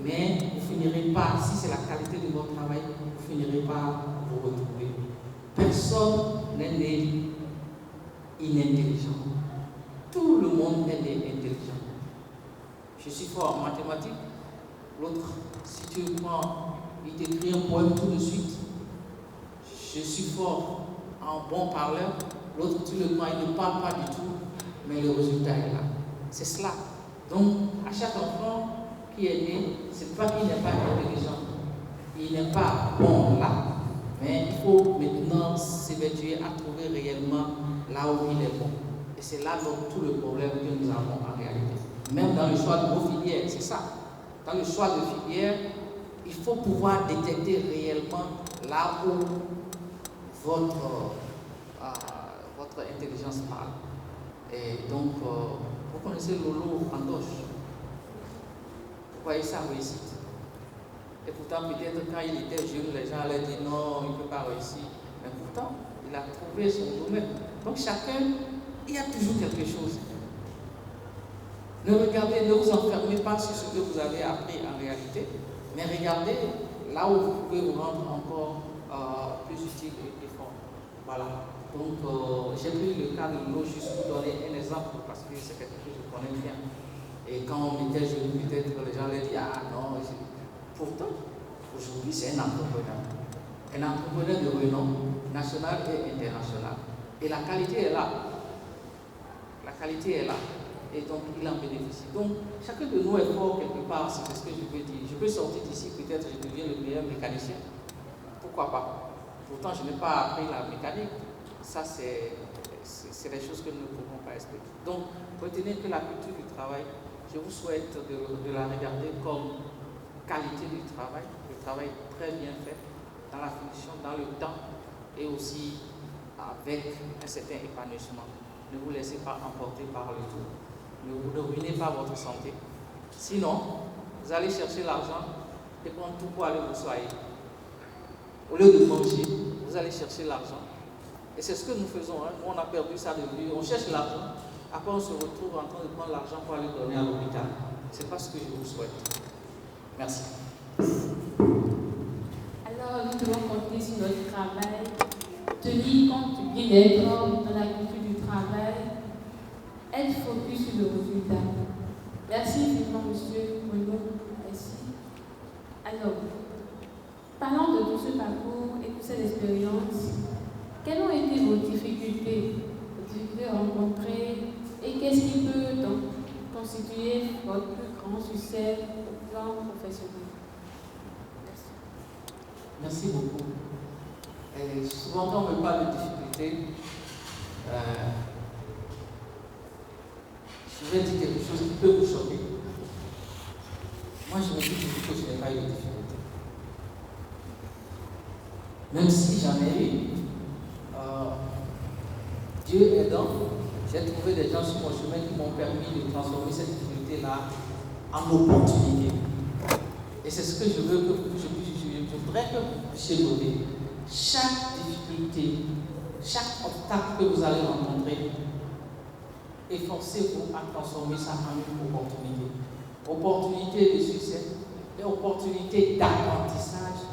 mais vous ne finirez pas, si c'est la qualité de votre travail, vous ne finirez pas vous retrouver. Personne n'est né inintelligent. Tout le monde est né intelligent. Je suis fort en mathématiques. L'autre, si tu le prends, il t'écrit un poème tout de suite. Je suis fort en bon parleur. L'autre, tu le prends, il ne parle pas du tout, mais le résultat est là. C'est cela. Donc, à chaque enfant qui est né, c'est pas qu'il n'est pas intelligent. Il n'est pas bon là, mais il faut maintenant s'évertuer à trouver réellement là où il est bon. Et c'est là donc tout le problème que nous avons en réalité. Même dans le choix de vos filières, c'est ça. Dans le choix de filières, il faut pouvoir détecter réellement là où votre intelligence parle. Et donc, vous connaissez Lolo Andoche. Vous voyez sa réussite. Et pourtant, peut-être quand il était jeune, les gens allaient dire non, il ne peut pas réussir. Mais pourtant, il a trouvé son domaine. Donc, chacun, il y a toujours quelque chose. Ne vous enfermez pas sur ce que vous avez appris en réalité, mais regardez là où vous pouvez vous rendre encore plus utile et fort. Voilà. Donc, j'ai pris le cas de l'eau juste pour donner un exemple parce que c'est quelque chose que je connais bien. Et quand on m'était jeune, peut-être les gens allaient dire non. Pourtant, aujourd'hui, c'est un entrepreneur. Un entrepreneur de renom national et international. Et la qualité est là. La qualité est là. Et donc, il en bénéficie. Donc, chacun de nous est fort quelque part, c'est ce que je peux dire. Je peux sortir d'ici, peut-être je deviens le meilleur mécanicien. Pourquoi pas? Pourtant, je n'ai pas appris la mécanique. Ça, c'est des choses que nous ne pouvons pas expliquer. Donc, retenez que la culture du travail, je vous souhaite de la regarder comme qualité du travail, le travail très bien fait, dans la fonction, dans le temps, et aussi avec un certain épanouissement. Ne vous laissez pas emporter par le tout. Ne ruinez pas votre santé. Sinon, vous allez chercher l'argent et prendre tout pour aller vous soigner. Au lieu de manger, vous allez chercher l'argent. Et c'est ce que nous faisons. Nous, on a perdu ça de vue. On cherche l'argent. Après, on se retrouve en train de prendre l'argent pour aller donner à l'hôpital. Ce n'est pas ce que je vous souhaite. Merci. Alors, nous devons compter sur notre travail, tenir compte du bien-être dans la culture du travail, être focus sur le résultat. Merci vivement, monsieur Bruno. Merci. Alors, parlant de tout ce parcours et de cette expérience, quelles ont été vos difficultés rencontrées et qu'est-ce professionnelle. Merci beaucoup. Et souvent, quand on me parle de difficultés, je vais dire quelque chose qui peut vous choquer. Moi, je me dis que je n'ai pas eu de difficultés. Même si j'en ai eu, Dieu aidant, j'ai trouvé des gens sur mon chemin qui m'ont permis de transformer cette difficulté-là en opportunité. Et c'est ce que je veux que je voudrais que vous puissiez noter. Chaque difficulté, chaque obstacle que vous allez rencontrer, efforcez-vous à transformer ça en une opportunité. Opportunité de succès, et opportunité d'apprentissage,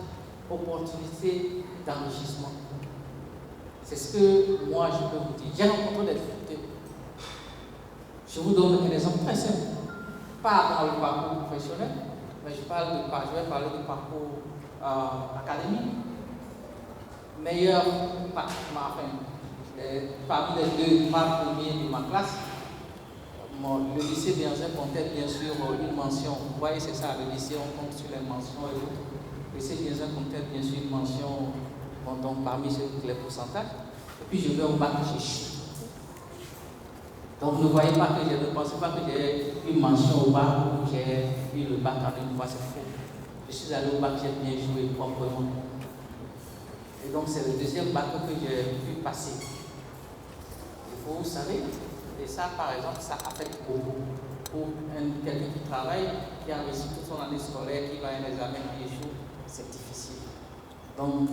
opportunité d'enrichissement. C'est ce que moi je peux vous dire. J'ai rencontré des difficultés. Je vous donne un exemple très simple. Pas dans le parcours professionnel, mais je vais parler du parcours académique. Meilleur, parmi les deux premiers de ma classe, le lycée Bienzin comptait bien sûr une mention. Vous voyez, c'est ça, le lycée, on compte sur les mentions et autres. Le lycée Bienzin comptait bien sûr une mention, donc parmi les pourcentages. Et puis je vais au bac, j'échoue. Donc ne voyez pas que je ne pensais pas que j'ai une mention au bac ou j'ai eu le bac en une fois, c'est faux. Je suis allé au bac, j'ai bien joué proprement. Et donc c'est le deuxième bac que j'ai pu passer. Vous savez, et ça par exemple, ça affecte beaucoup. Pour quelqu'un qui travaille, qui a réussi toute son année scolaire, qui va à un examen, qui échoue, c'est difficile. Donc,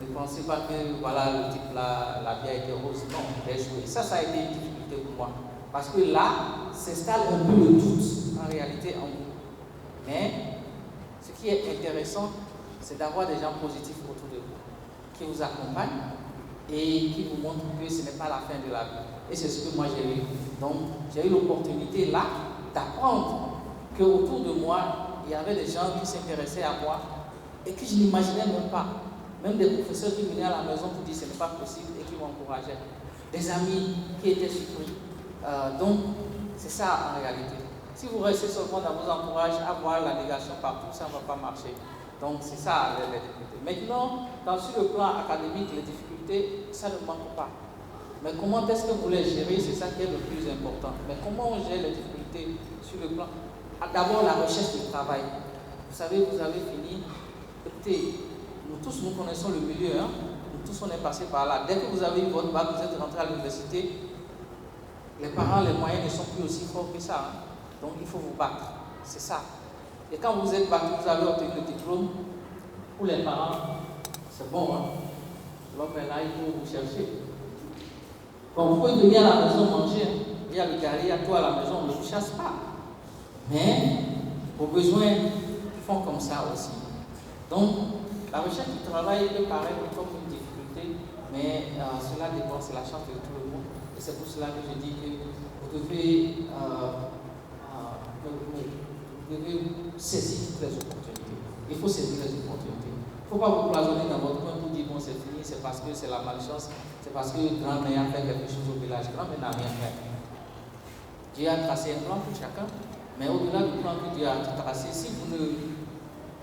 ne pensez pas que voilà, le type là, la vie a été rose. Non, j'ai échoué. Ça a été une difficulté pour moi. Parce que là, s'installe un peu le doute en réalité en vous. Mais ce qui est intéressant, c'est d'avoir des gens positifs autour de vous, qui vous accompagnent et qui vous montrent que ce n'est pas la fin de la vie. Et c'est ce que moi j'ai eu. Donc, j'ai eu l'opportunité là d'apprendre qu'autour de moi, il y avait des gens qui s'intéressaient à moi et que je n'imaginais même pas. Même des professeurs qui venaient à la maison pour dire ce n'est pas possible et qui m'encourageaient. Des amis qui étaient surpris. Donc, c'est ça en réalité. Si vous restez seulement dans vos entourages à voir la négation partout, ça ne va pas marcher. Donc, c'est ça les difficultés. Maintenant, sur le plan académique, les difficultés, ça ne manque pas. Mais comment est-ce que vous les gérez, c'est ça qui est le plus important. Mais comment on gère les difficultés sur le plan? D'abord, la recherche du travail. Vous savez, vous avez fini. Écoutez, nous tous, nous connaissons le milieu. Hein? Nous tous, on est passé par là. Dès que vous avez eu votre bac, vous êtes rentré à l'université, les parents, les moyens ne sont plus aussi forts que ça. Hein? Donc, il faut vous battre. C'est ça. Et quand vous êtes battu, vous avez obtenu le diplôme, pour les parents, c'est bon. Hein? L'homme est là, il faut vous chercher. Quand vous pouvez venir à la maison manger, il y a le guerrier à toi à la maison, on ne vous chasse pas. Mais vos besoins font comme ça aussi. Donc, la recherche du travail peut paraître comme une difficulté, mais cela dépend, c'est la chance de tout le monde. Et c'est pour cela que je dis que vous devez saisir toutes les opportunités. Il faut saisir les opportunités. Il ne faut pas vous cloisonner dans votre coin pour dire bon, c'est fini, c'est parce que c'est la malchance, c'est parce que grand-mère a fait quelque chose au village. Grand-mère n'a rien fait. Dieu a tracé un plan pour chacun, mais au-delà du plan que Dieu a tracé, si vous ne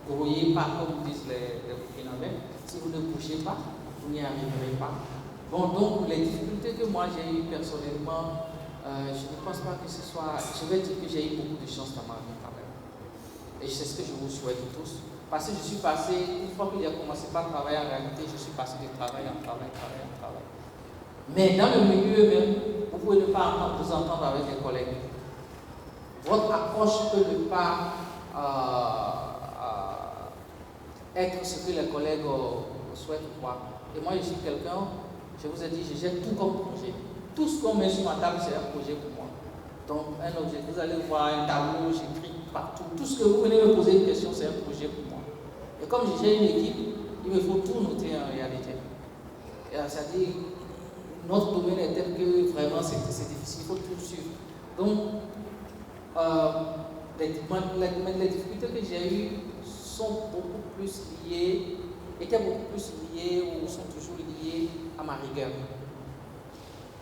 grouillez pas, comme disent les Burkinabés, si vous ne bougez pas, vous n'y arriverez pas. Bon, donc les difficultés que moi j'ai eues personnellement, je ne pense pas que ce soit. Je vais dire que j'ai eu beaucoup de chance dans ma vie quand même. Et c'est ce que je vous souhaite tous. Parce que je suis passé, une fois que j'ai commencé par travailler en réalité, je suis passé de travail en travail. Mais dans le milieu même, vous pouvez ne pas vous entendre avec les collègues. Votre approche peut ne pas être ce que les collègues souhaitent voir. Et moi, je suis quelqu'un, je vous ai dit, je jette tout comme projet. Tout ce qu'on met sur ma table, c'est un projet pour moi. Donc, un objet, vous allez voir un tableau, j'écris partout. Tout ce que vous venez me poser une question, c'est un projet pour moi. Et comme j'ai une équipe, il me faut tout noter en réalité. C'est-à-dire, notre domaine est tel que vraiment c'est difficile, il faut tout suivre. Donc, les difficultés que j'ai eues sont beaucoup plus liées, étaient beaucoup plus liées ou sont toujours liées à ma rigueur.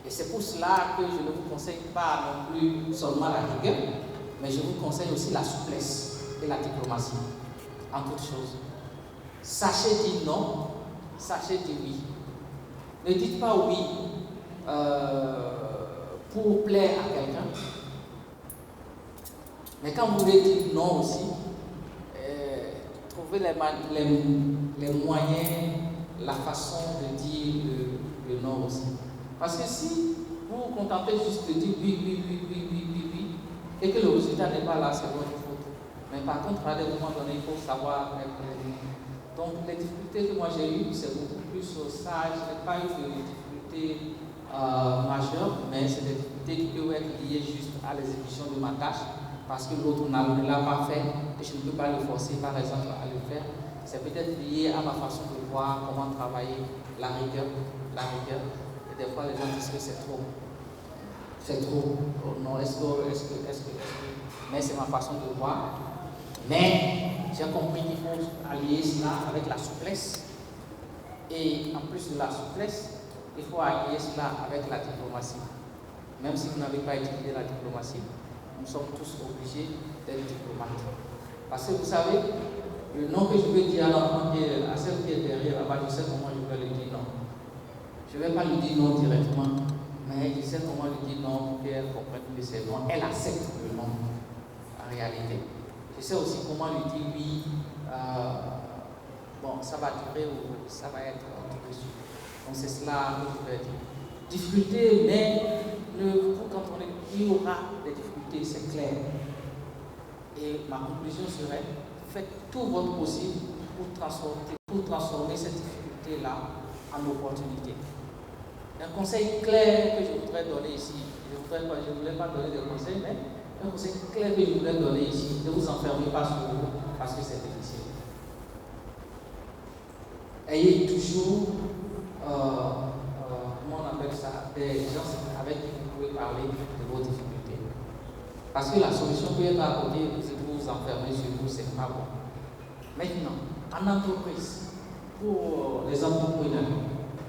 Et c'est pour cela que je ne vous conseille pas non plus seulement la rigueur, mais je vous conseille aussi la souplesse. et la diplomatie, en toute chose. Sachez dire non, sachez dire oui. Ne dites pas oui pour plaire à quelqu'un, mais quand vous voulez dire non aussi, trouvez les moyens, la façon de dire le non aussi. Parce que si vous vous contentez juste de dire oui, et que le résultat n'est pas là, c'est votre faute. Mais par contre, à des moments donnés, il faut savoir répondre. Donc, les difficultés que moi j'ai eues, c'est beaucoup plus ça. Je n'ai pas eu de difficultés majeures, mais c'est des difficultés qui peuvent être liées juste à l'exécution de ma tâche, parce que l'autre ne l'a pas fait et je ne peux pas le forcer, par exemple, à le faire. C'est peut-être lié à ma façon de voir comment travailler la rigueur. Et des fois, les gens disent que c'est trop. C'est trop. Oh non, est-ce que. Mais c'est ma façon de voir. Mais j'ai compris qu'il faut allier cela avec la souplesse. Et en plus de la souplesse, il faut allier cela avec la diplomatie. Même si vous n'avez pas étudié la diplomatie, nous sommes tous obligés d'être diplomates. Parce que vous savez, le nom que je vais dire à l'enfant à celle qui est derrière là-bas, je sais comment je vais lui dire non. Je ne vais pas lui dire non directement, mais je sais comment lui dire non pour qu'elle comprenne que c'est non. Elle accepte le non, en réalité. Je sais aussi comment lui dire oui, bon, ça va durer ou ça va être reçu. Donc c'est cela que je vais dire. Difficulté, mais quand il y aura des difficultés, c'est clair. Et ma conclusion serait, faites tout votre possible pour transformer cette difficulté-là en opportunité. Un conseil clair que je voudrais donner ici, je ne voulais pas donner de conseils, mais un conseil clair que je voulais donner ici, ne vous enfermez pas sur vous parce que c'est difficile. Ayez toujours, comment on appelle ça, des gens avec qui vous pouvez parler de vos difficultés. Parce que la solution peut être à côté, vous enfermer sur vous, c'est pas bon. Maintenant, en entreprise, pour les entrepreneurs,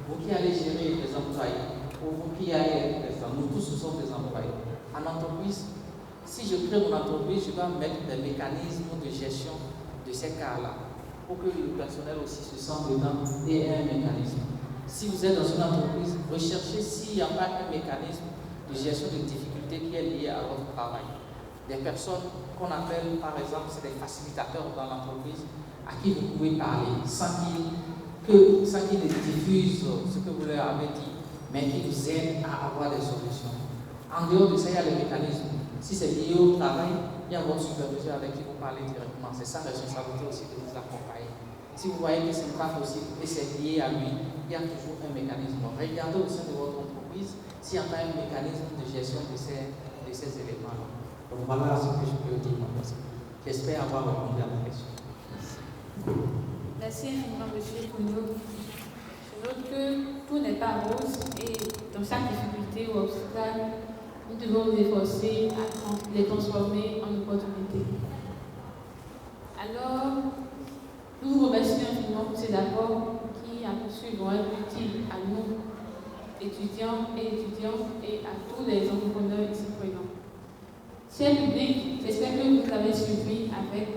vous qui allez gérer les employés, pour vous qui allez, nous tous nous sommes des employés. En entreprise, si je crée mon entreprise, je dois mettre des mécanismes de gestion de ces cas-là, pour que le personnel aussi se sente dedans et ait un mécanisme. Si vous êtes dans une entreprise, recherchez s'il n'y a pas un mécanisme de gestion de difficultés qui est lié à votre travail. Des personnes qu'on appelle, par exemple, c'est des facilitateurs dans l'entreprise, à qui vous pouvez parler sans qu'ils ne diffusent ce que vous leur avez dit, mais qui vous aident à avoir des solutions. En dehors de ça, il y a les mécanismes. Si c'est lié au travail, il y a votre superviseur avec qui vous parlez directement. C'est sa responsabilité aussi de vous accompagner. Si vous voyez que ce n'est pas possible et c'est lié à lui, il y a toujours un mécanisme. Regardez au sein de votre entreprise s'il y a un mécanisme de gestion de ces éléments-là. Donc voilà ce que je peux dire. J'espère avoir répondu à la question. Merci infiniment, monsieur Kounio. Je note que tout n'est pas rose et dans chaque difficulté ou obstacle, nous devons nous efforcer à les transformer en opportunités. Alors, nous vous remercions infiniment pour ces apports qui, à coup sûr, vont être utiles à nous, étudiants et étudiantes, et à tous les entrepreneurs ici présents. Cher public, j'espère que vous avez suivi avec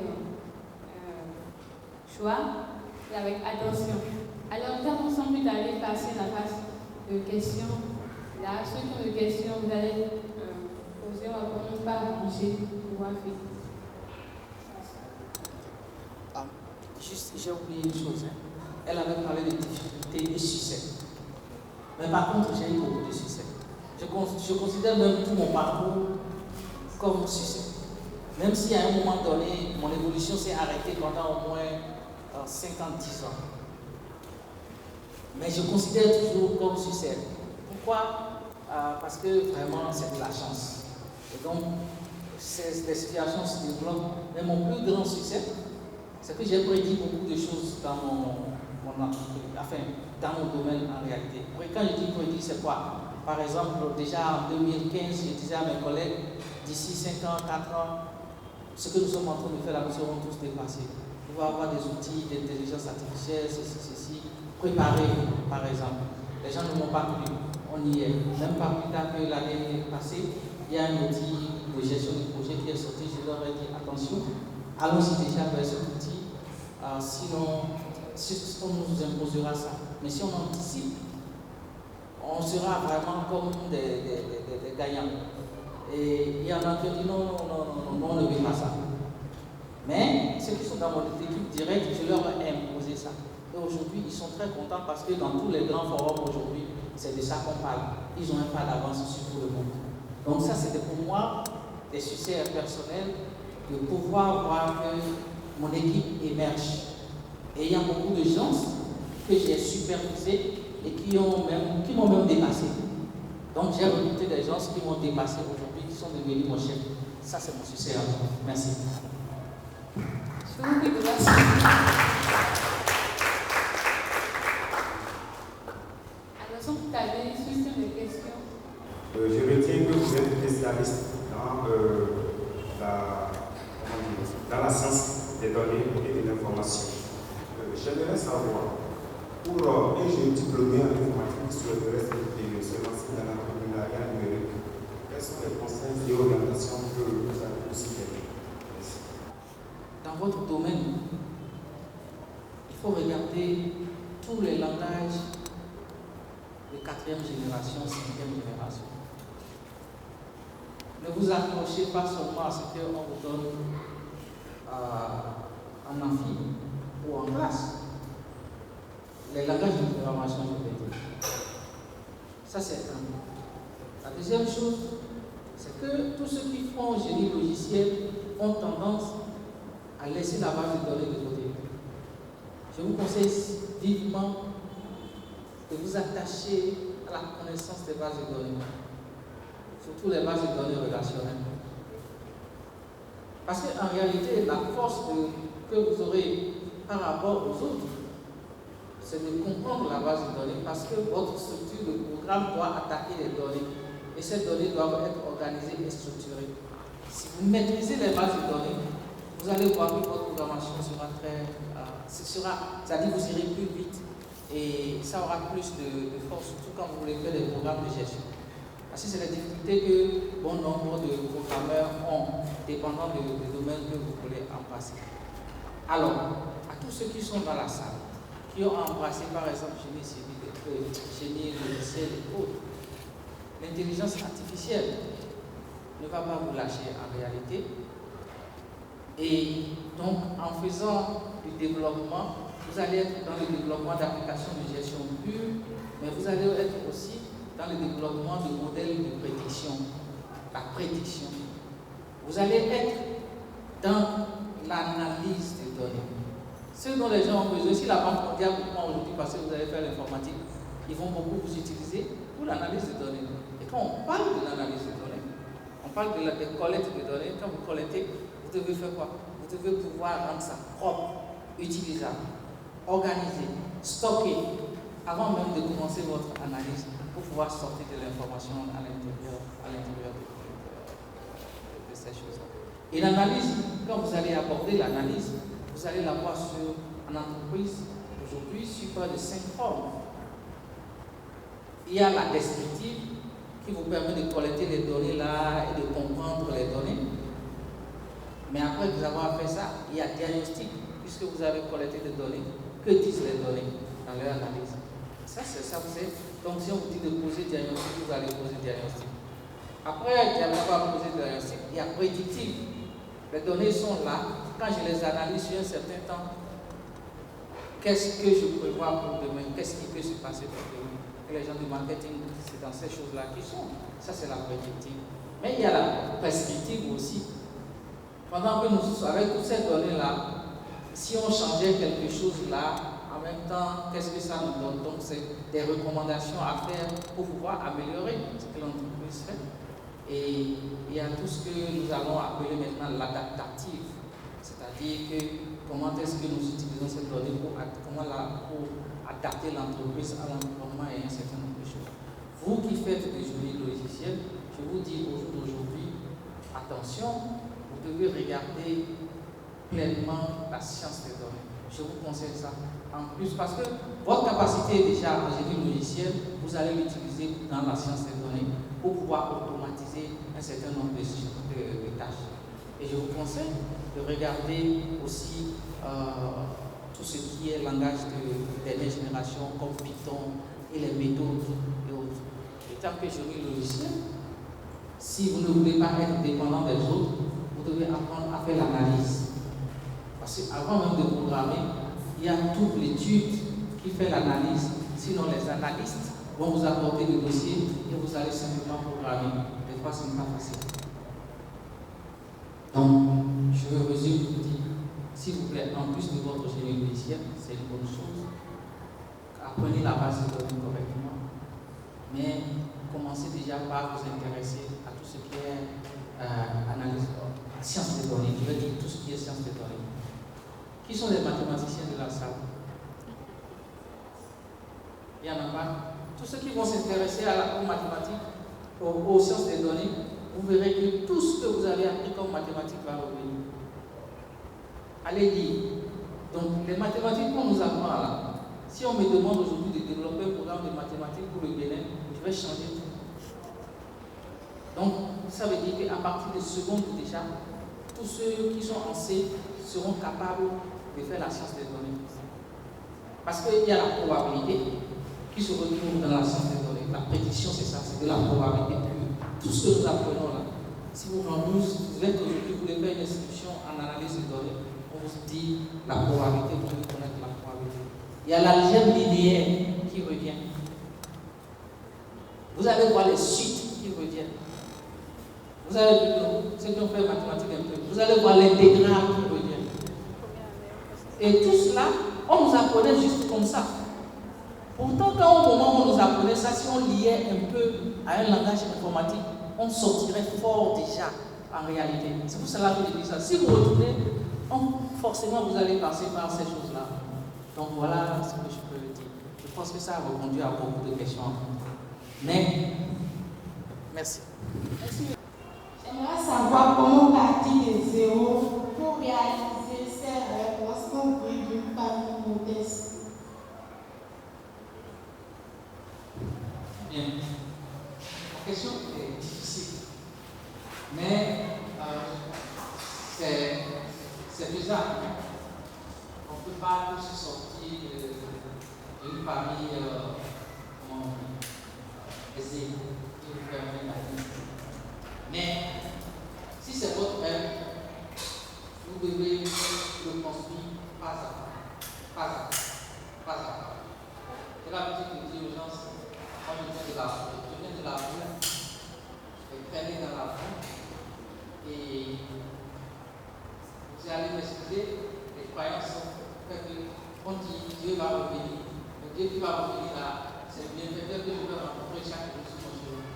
choix et avec attention. Alors, nous allons sans plus tarder passer la phase de questions. Là, ceux qui ont des questions, vous allez poser, on va commencer par bouger pour Wafi. Juste, j'ai oublié une chose. Elle avait parlé de difficultés et succès. Mais par contre, j'ai eu beaucoup de succès. Je considère même tout mon parcours comme succès. Même si à un moment donné, mon évolution s'est arrêtée pendant au moins 50-10 ans. Mais je considère toujours comme succès. Pourquoi? Parce que vraiment, c'est de la chance. Et donc, les situations se développent. Mais mon plus grand succès, c'est que j'ai prédit beaucoup de choses dans mon entreprise, enfin, dans mon domaine en réalité. Quand je dis prédit, c'est quoi? Par exemple, déjà en 2015, je disais à mes collègues, d'ici 5 ans, 4 ans, ce que nous sommes en train de faire là, nous serons tous dépassés. On va avoir des outils d'intelligence artificielle, ceci, préparez-vous, par exemple. Les gens ne m'ont pas cru, on y est. Même pas plus tard que l'année passée, il y a un outil de gestion de projet qui est sorti, je leur ai dit attention, allons-y déjà vers cet outil. Sinon, on nous imposera ça. Mais si on anticipe, on sera vraiment comme des gagnants. Et il y en a qui disent non, on ne veut pas ça. Mais ceux qui sont dans mon équipe directe, je leur ai imposé ça. Et aujourd'hui, ils sont très contents parce que dans tous les grands forums aujourd'hui, c'est de ça qu'on parle. Ils ont un pas d'avance sur tout le monde. Donc ça, c'était pour moi des succès personnels de pouvoir voir que mon équipe émerge. Et il y a beaucoup de gens que j'ai supervisés et qui m'ont même dépassé. Donc j'ai recruté des gens qui m'ont dépassé aujourd'hui, qui sont devenus mon chef. Ça, c'est mon succès. Merci. Je vous prie de merci. Alors, si vous avez une question de questions. Je retiens que vous êtes spécialiste dans la science des données et de l'information. J'aimerais savoir, pour un jeune diplômé en informatique qui souhaiterait se lancer dans l'entrepreneuriat numérique, quels sont les conseils et orientations que vous avez aussi donner? Dans votre domaine, il faut regarder tous les langages de 4e génération, 5e génération. Ne vous accrochez pas seulement à ce qu'on vous donne en amphi ou en classe. Les langages de programmation, je vais dire. Ça, c'est un. La deuxième chose, c'est que tous ceux qui font génie logiciel ont tendance à laisser la base de données de côté. Je vous conseille vivement de vous attacher à la connaissance des bases de données, surtout les bases de données relationnelles. Parce qu'en réalité, la force que vous aurez par rapport aux autres, c'est de comprendre la base de données parce que votre structure de programme doit attaquer les données et ces données doivent être organisées et structurées. Si vous maîtrisez les bases de données, vous allez voir que votre programmation sera c'est-à-dire vous irez plus vite et ça aura plus de force, surtout quand vous voulez faire des programmes de gestion. Parce que c'est la difficulté que bon nombre de programmeurs ont, dépendant du domaine que vous voulez embrasser. Alors, à tous ceux qui sont dans la salle, qui ont embrassé par exemple génie civil, génie logiciel et autres, l'intelligence artificielle ne va pas vous lâcher en réalité. Et donc, en faisant du développement, vous allez être dans le développement d'applications de gestion pure, mais vous allez être aussi dans le développement de modèles de prédiction, la prédiction. Vous allez être dans l'analyse des données. Ce dont les gens ont besoin, si la Banque mondiale vous prend aujourd'hui parce que vous allez faire l'informatique, ils vont beaucoup vous utiliser pour l'analyse des données. Et quand on parle de l'analyse des données, on parle de la collecte de données. Quand vous collectez, vous devez faire quoi? Vous devez pouvoir rendre ça propre, utilisable, organisé, stocké, avant même de commencer votre analyse, pour pouvoir sortir de l'information à l'intérieur de ces choses-là. Et l'analyse, quand vous allez aborder l'analyse, vous allez la voir en entreprise aujourd'hui sur pas de 5 formes. Il y a la descriptive qui vous permet de collecter les données là et de comprendre les données. Mais après vous avoir fait ça, il y a diagnostic, puisque vous avez collecté des données. Que disent les données dans leur analyse? Ça, c'est ça, vous savez. Donc si on vous dit de poser diagnostic, vous allez poser diagnostic. Après avoir posé diagnostic, il y a prédictive. Les données sont là. Quand je les analyse sur un certain temps, qu'est-ce que je prévois pour demain? Qu'est-ce qui peut se passer pour demain? Et les gens du marketing, c'est dans ces choses-là qu'ils sont. Ça, c'est la prédictive. Mais il y a la prescriptive aussi. Pendant que nous, avec toutes ces données-là, si on changeait quelque chose là, en même temps, qu'est-ce que ça nous donne? Donc, c'est des recommandations à faire pour pouvoir améliorer ce que l'entreprise fait. Et il y a tout ce que nous allons appeler maintenant l'adaptative. C'est-à-dire que comment est-ce que nous utilisons ces données pour adapter l'entreprise à l'environnement et un certain nombre de choses. Vous qui faites des génie logiciels, je vous dis aujourd'hui, attention, vous devez regarder pleinement la science des données. Je vous conseille ça. En plus, parce que votre capacité déjà en génie logiciel, vous allez l'utiliser dans la science des données pour pouvoir automatiser un certain nombre de tâches. Et je vous conseille de regarder aussi tout ce qui est langage de dernière génération, comme Python et les méthodes et autres. Et tant que je lis le logiciel, si vous ne voulez pas être dépendant des autres, vous devez apprendre à faire l'analyse. Parce qu'avant même de programmer, il y a toute l'étude qui fait l'analyse. Sinon, les analystes vont vous apporter le dossier et vous allez simplement programmer. Des fois, ce n'est pas facile. Donc, je résume pour dire, s'il vous plaît, en plus de votre génie logiciel, c'est une bonne chose. Apprenez la base de données correctement. Mais commencez déjà par vous intéresser à tout ce qui est analyse, sciences des données. Je veux dire tout ce qui est sciences des données. Qui sont les mathématiciens de la salle? Il n'y en a pas. Tous ceux qui vont s'intéresser aux mathématiques, aux sciences des données, vous verrez que tout ce que vous avez appris comme mathématiques va revenir. Allez lire. Donc, les mathématiques qu'on nous apprend là, si on me demande aujourd'hui de développer un programme de mathématiques pour le Bénin, je vais changer tout. Donc, ça veut dire qu'à partir de seconde déjà, tous ceux qui sont en C seront capables de faire la science des données. Parce qu'il y a la probabilité qui se retrouve dans la science des données. La prédiction, c'est ça, c'est de la probabilité pure. Tout ce que nous apprenons là, si vous êtes aujourd'hui, vous voulez faire une inscription en analyse de données, on vous dit la probabilité, vous devez connaître la probabilité. Il y a l'algèbre linéaire qui revient. Vous allez voir les suites qui reviennent. Vous allez voir ceux qui ont fait mathématiques un peu. Vous allez voir l'intégrale qui revient. Et tout cela, on nous apprenait juste comme ça. Pourtant, quand au moment où on nous apprenait ça, si on liait un peu à un langage informatique, on sortirait fort déjà en réalité. C'est pour cela que je dis ça. Si vous retournez, forcément vous allez passer par ces choses-là. Donc voilà ce que je peux dire. Je pense que ça a répondu à beaucoup de questions. Mais, merci. J'aimerais savoir comment partir de zéro pour réaliser ses rêves lorsqu'on vit d'une famille modeste. Bien. La question est difficile, mais c'est faisable. On ne peut pas tous sortir d'une famille aisée qui vous permet la vie. Mais si c'est votre rêve, vous devez le construire pas à pas, pas à pas, pas à pas. C'est la petite dire aux gens. Moi, je viens de la rue, je traîné dans la rue, et vous allez m'excuser, les croyances sont faites qu'on dit Dieu va revenir. Le Dieu qui va revenir là, c'est le bienfaiteur que je vais rencontrer chaque jour sur mon chemin.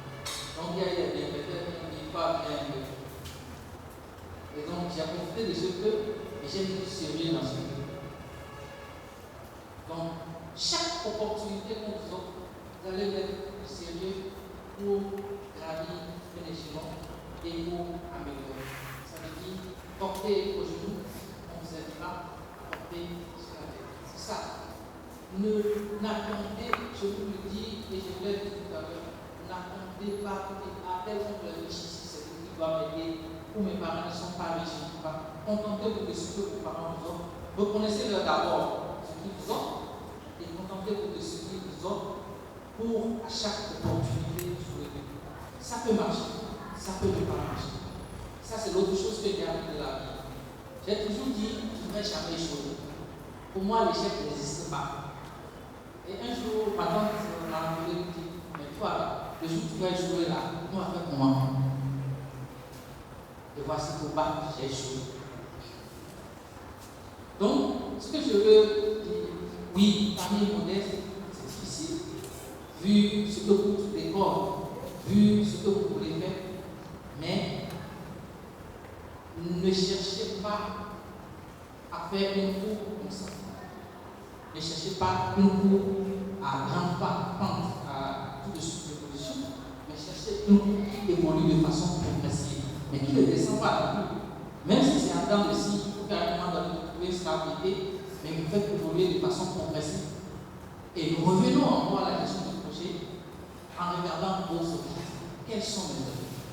Donc il y a des bienfaiteurs qui ne disent pas bien. Et donc j'ai profité de ce peu, et j'ai mis du sérieux dans ce peu. Donc chaque opportunité qu'on vous offre, vous allez mettre du sérieux pour gravir un échelon et pour améliorer. Ça veut dire porter au genou, on vous aidera à porter sur la tête. C'est ça. N'attendez, je vous le dis et je vous l'ai dit tout à l'heure, n'attendez pas que tel oncle est riche ici, c'est lui qui doit m'aider, ou mes parents ne sont pas riches, je ne sais pas. Contentez-vous de ce que vos parents vous offrent. Reconnaissez-leur d'abord ce qu'ils vous offrent et contentez-vous de ce qu'ils vous offrent. Pour à chaque opportunité de soulever. Ça peut marcher, ça peut ne pas marcher. Ça, c'est l'autre chose que j'ai appris de la vie. J'ai toujours dit, je ne vais jamais échouer. Pour moi, l'échec n'existe pas. Et un jour, ma tante m'a appelé et dit, mais toi, le jour où tu vas échouer là, on va faire comment? Et voici pourquoi j'ai échoué. Donc, ce que je veux dire, oui, famille modeste, c'est difficile. Vu ce que vous décore, vu ce que vous voulez faire, mais ne cherchez pas à faire une cour comme ça. Ne cherchez pas une cour à grand pas, à tout de suite d'évolution, mais cherchez une cour qui évolue de façon progressive, mais qui ne descend pas non plus. Même si c'est en temps de si, il faut carrément trouver une stabilité, mais vous faites évoluer de façon progressive. Et nous revenons encore à la question du projet en regardant vos objectifs. Quels sont mes objectifs?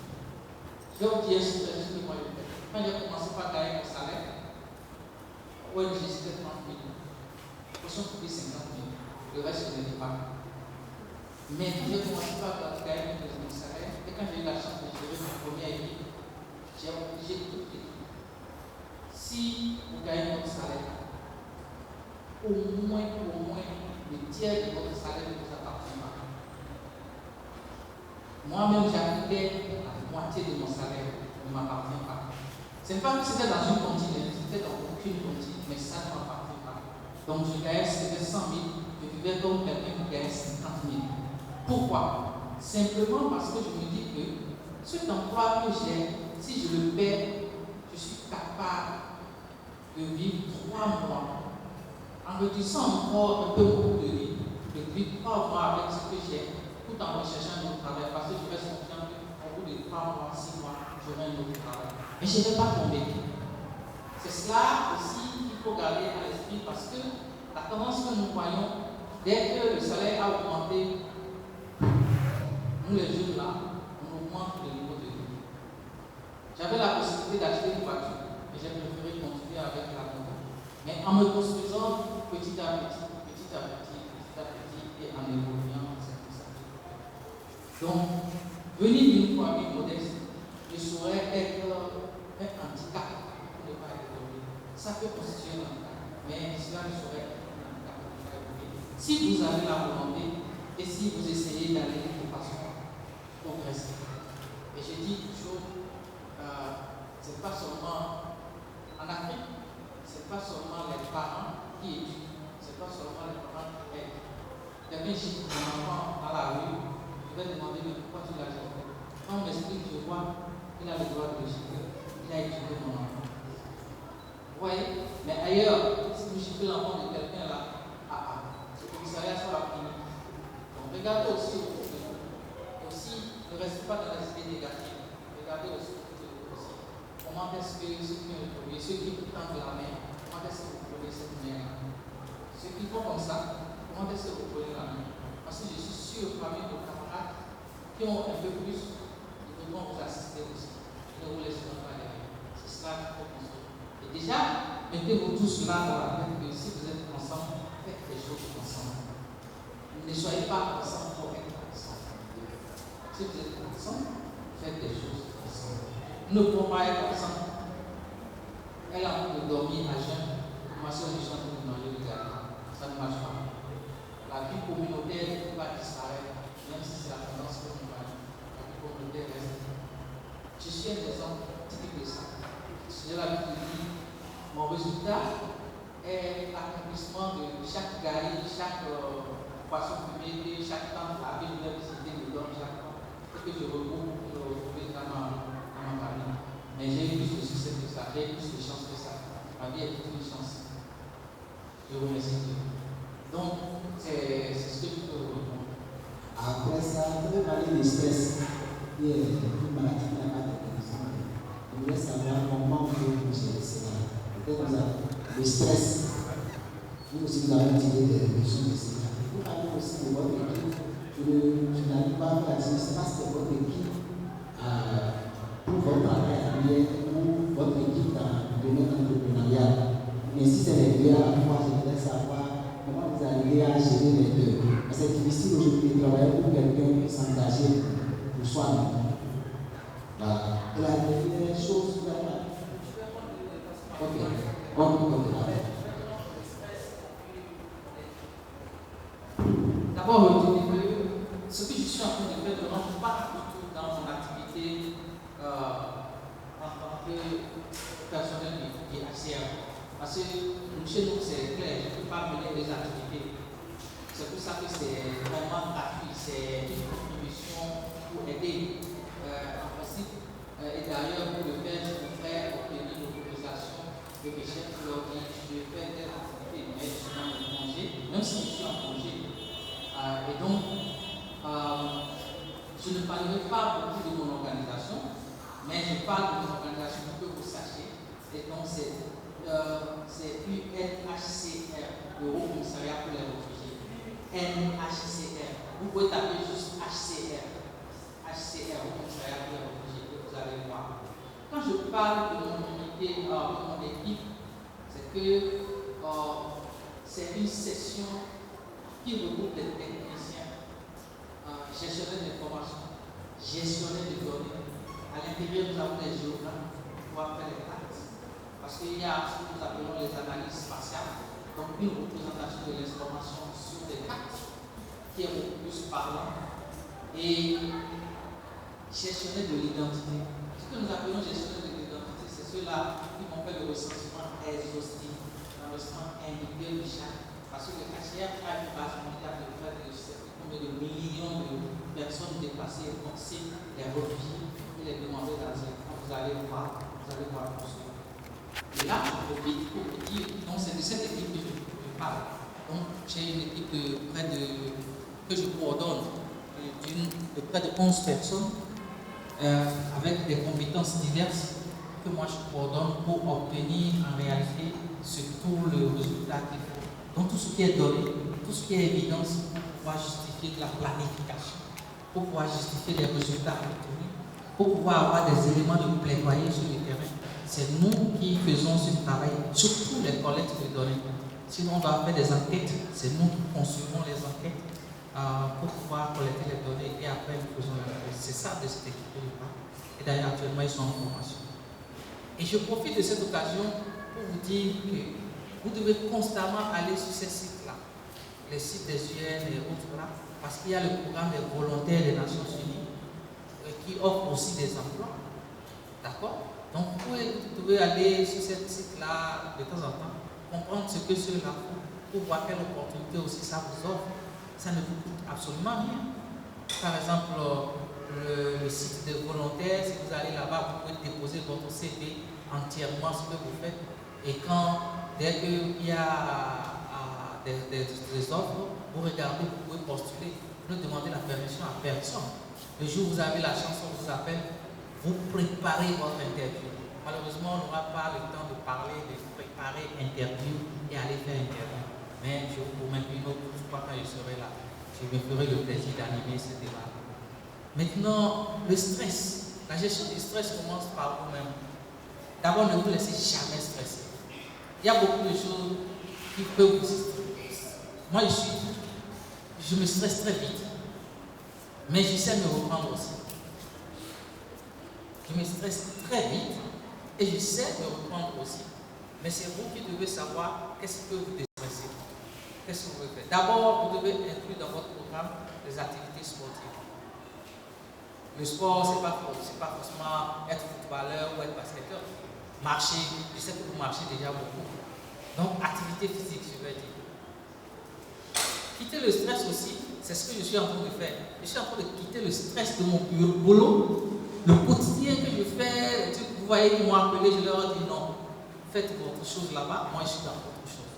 Je vais vous dire ce que moi je fais. Quand j'ai commencé par gagner mon salaire, ONG c'était 30 000. Poisson public 50 000. Le reste, je ne dis pas. Mais quand j'ai commencé par gagner mon salaire, et quand j'ai eu la chance de gérer ma première équipe, j'ai obligé tout l'équipe. Si vous gagnez votre salaire, au moins, le tiers de votre salaire ne vous appartient pas. Moi-même, j'appliquais la moitié de mon salaire, ne m'appartient pas. Ce n'est pas que c'était dans une cantine, c'était dans aucune cantine, mais ça ne m'appartient pas. Donc je gagnais, c'était 100 000, je vivais comme quelqu'un qui gagnait 50 000. Pourquoi? Simplement parce que je me dis que cet emploi que j'ai, si je le perds, je suis capable de vivre 3 mois en réduisant encore un peu mon coût de vie, de vivre 3 mois avec ce que j'ai, tout en recherchant un autre travail, parce que je reste confiant qu'au bout de 3 mois, 6 mois, j'aurai un autre travail. Mais je ne vais pas tomber. C'est cela aussi qu'il faut garder à l'esprit, parce que la tendance que nous voyons, dès que le salaire a augmenté, nous les jeunes là, on augmente le niveau de vie. J'avais la possibilité d'acheter une voiture, mais j'ai préféré continuer avec la moto. Mais en me construisant petit à petit, et en évoluant, c'est comme ça. Donc, venir d'une famille modeste, je saurais être un handicap pour ne pas évoluer. Ça peut constituer un handicap, mais cela ne saurait être un handicap pour ne pas évoluer. Si vous avez la volonté et si vous essayez d'aller de façon progressive. Et je dis une chose, c'est pas seulement en Afrique, c'est pas seulement les parents qui étudient, c'est pas seulement les parents qui aident. Quelqu'un chez mon enfant dans la rue, je vais demander mais pourquoi tu l'as fait. Quand on m'explique, je vois qu'il a le droit de le gifler, il a étudié mon enfant. Vous voyez? Mais ailleurs, si vous giflez l'enfant de quelqu'un là, ce commissariat ça va finir. Donc regardez aussi au problème. Aussi, ne restez pas dans les idées négatives. Regardez aussi. Comment est-ce que ceux qui vous tendent la main, comment est-ce que vous prenez cette main? Ceux qui font comme ça, comment est-ce que vous prenez la main? Parce que je suis sûr parmi vos camarades qui ont un peu plus, ils devront vous assister aussi. Ils ne vous laisseront pas derrière. C'est cela qu'il faut construire. Et déjà, mettez-vous tous là dans la tête que si vous êtes ensemble, faites des choses ensemble. Ne soyez pas ensemble pour être ensemble. Si vous êtes ensemble, faites des choses ensemble. Ne pouvons pas être ensemble. Elle a envie de dormir à jeun. Moi, si on est en train de manger le gâteau, ça ne marche pas. La vie communautaire va disparaître, même si c'est la tendance que nous voyons. La vie communautaire reste. Je suis un exemple typique de ça. J'ai l'habitude de dire, mon résultat est l'accomplissement de chaque galerie, chaque poisson fumé, chaque temps de la ville de visiter le don chaque fois. Et que je regroupe pour le retrouver dans ma famille. Mais j'ai eu plus de succès que ça, j'ai eu plus de chance que ça. Ma vie est toute une chance. Je vous remercie Dieu. Donc, c'est ce que je peux vous répondre. Après ça, vous avez parlé de stress. Il y a une maladie qui n'a pas de guérison. Je voulais savoir comment vous pouvez gérer cela. Peut-être le stress. Vous aussi, vous avez utilisé des mesures de sécurité. Vous parlez aussi de votre équipe. Je n'arrive pas à faire ça. C'est parce que votre équipe, pour votre travail annuel ou votre équipe dans le domaine entrepreneurial. Mais si c'est les deux à la fois, je voudrais savoir comment vous arrivez à gérer les deux. C'est difficile aujourd'hui de travailler pour quelqu'un qui s'engager pour soi-même. Voilà. Et la dernière chose, D'abord, retenez que ce que je suis en train de faire ne rentre pas du tout dans mon activité en tant que personnel du HCR. Parce que chez nous, c'est clair, je ne peux pas mener des activités. C'est pour ça que c'est vraiment gratuit, c'est une contribution pour aider en principe. Et d'ailleurs, pour le faire, je voudrais obtenir l'autorisation de mes chefs qui leur disent je fais telle activité, mais je suis dans le congé, même si je suis en congé. Et donc, je ne parlerai pas beaucoup de mon organisation, mais je parle de mon organisation pour que vous sachiez. Et donc, c'est UNHCR, le Haut Commissariat pour les réfugiés. NHCR. Vous pouvez taper juste HCR. HCR, Haut Commissariat pour les réfugiés, et vous allez voir. Quand je parle de mon unité, de mon équipe, c'est que c'est une session qui regroupe les techniciens, gestionnaires d'informations, gestionnaires de données. À l'intérieur, nous avons des géographes pour pouvoir faire les actes. Parce qu'il y a ce que nous appelons les analyses spatiales, donc une représentation de l'information sur des actes qui est beaucoup plus parlant. Et gestionnaire de l'identité. Ce que nous appelons gestionnaire de l'identité, c'est ceux-là qui vont faire le recensement exhaustif, le recensement individuel de chaque. Parce que le HCR a une base mondiale de près de combien de millions de personnes déplacées, donc c'est les refugiés et les demandeurs d'asile. Vous allez voir tout ça. Et là, je profite pour vous dire, donc c'est de cette équipe que je parle. Donc j'ai une équipe que je coordonne de près de 11 personnes avec des compétences diverses que moi je coordonne pour obtenir en réalité surtout le résultat qu'il faut. Donc tout ce qui est donné, tout ce qui est évidence pour pouvoir justifier de la planification, pour pouvoir justifier les résultats obtenus, pour pouvoir avoir des éléments de plaidoyer sur le terrain. C'est nous qui faisons ce travail, surtout les collectes de données. Sinon on doit faire des enquêtes, c'est nous qui concevons les enquêtes pour pouvoir collecter les données et après nous faisons le travail. C'est ça de cette équipe que je parle. Et d'ailleurs actuellement ils sont en formation. Et je profite de cette occasion pour vous dire que vous devez constamment aller sur ces sites-là, les sites des UN et autres là, parce qu'il y a le programme des volontaires des Nations Unies qui offre aussi des emplois. D'accord? Donc vous devez aller sur ces sites-là de temps en temps, comprendre ce que ceux-là font, pour voir quelle opportunité aussi ça vous offre. Ça ne vous coûte absolument rien. Par exemple, le site des volontaires, si vous allez là-bas, vous pouvez déposer votre CV entièrement ce que vous faites. Et dès qu'il y a des offres, vous regardez, vous pouvez postuler. Vous ne demandez la permission à personne. Le jour où vous avez la chance, on vous appelle, vous préparez votre interview. Malheureusement, on n'aura pas le temps de parler, de préparer interview et aller faire interview. Mais je vous promets qu'une autre fois, quand je serai là, je me ferai le plaisir d'animer ce débat. Maintenant, le stress. La gestion du stress commence par vous-même. D'abord, ne vous laissez jamais stresser. Il y a beaucoup de choses qui peuvent vous stresser. Moi, je me stresse très vite. Mais je sais me reprendre aussi. Je me stresse très vite et je sais me reprendre aussi. Mais c'est vous qui devez savoir qu'est-ce que vous déstressez. Qu'est-ce que vous devez faire. D'abord, vous devez inclure dans votre programme des activités sportives. Le sport, ce n'est pas forcément être footballeur ou être basketteur. Marcher, je sais que vous marchez déjà beaucoup. Donc, activité physique, je vais dire. Quitter le stress aussi, c'est ce que je suis en train de faire. Je suis en train de quitter le stress de mon boulot, le quotidien que je fais. Vous voyez qu'ils m'ont appelé, je leur ai dit non, faites votre chose là-bas, moi je suis dans autre chose.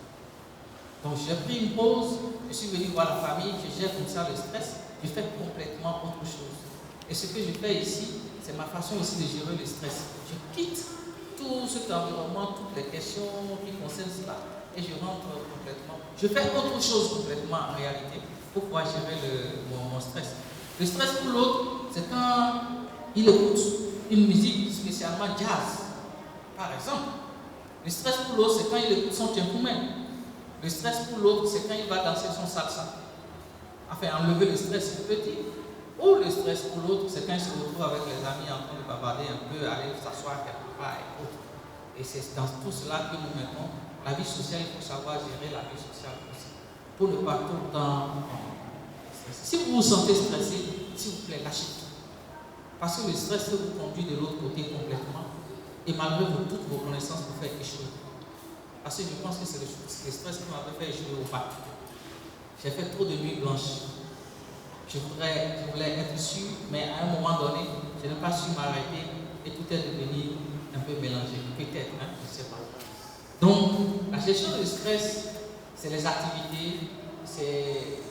Donc j'ai pris une pause, je suis venu voir la famille, je gère comme ça le stress, je fais complètement autre chose. Et ce que je fais ici, c'est ma façon aussi de gérer le stress. Je quitte tout cet environnement, toutes les questions qui concernent cela, et je rentre complètement. Je fais autre chose complètement en réalité pour pouvoir gérer mon stress. Le stress pour l'autre, c'est quand il écoute une musique spécialement jazz, par exemple. Le stress pour l'autre, c'est quand il écoute son timpoumen. Le stress pour l'autre, c'est quand il va danser son salsa. Enfin, enlever le stress, c'est petit. Ou le stress pour l'autre, c'est quand il se retrouve avec les amis en train de bavarder un peu, aller s'asseoir quelque part et autres. Et c'est dans tout cela que nous mettons. La vie sociale, il faut savoir gérer la vie sociale aussi. Pour ne pas tout le temps stresser. Si vous vous sentez stressé, s'il vous plaît, lâchez tout. Parce que le stress peut vous conduire de l'autre côté complètement. Et malgré toutes vos connaissances, vous faites échouer. Parce que je pense que c'est le stress qui m'avait fait échouer au bac. J'ai fait trop de nuits blanches. Je voulais être sûr, mais à un moment donné, je n'ai pas su m'arrêter et tout est devenu un peu mélangé. Peut-être, je ne sais pas. Donc, la gestion du stress, c'est les activités, c'est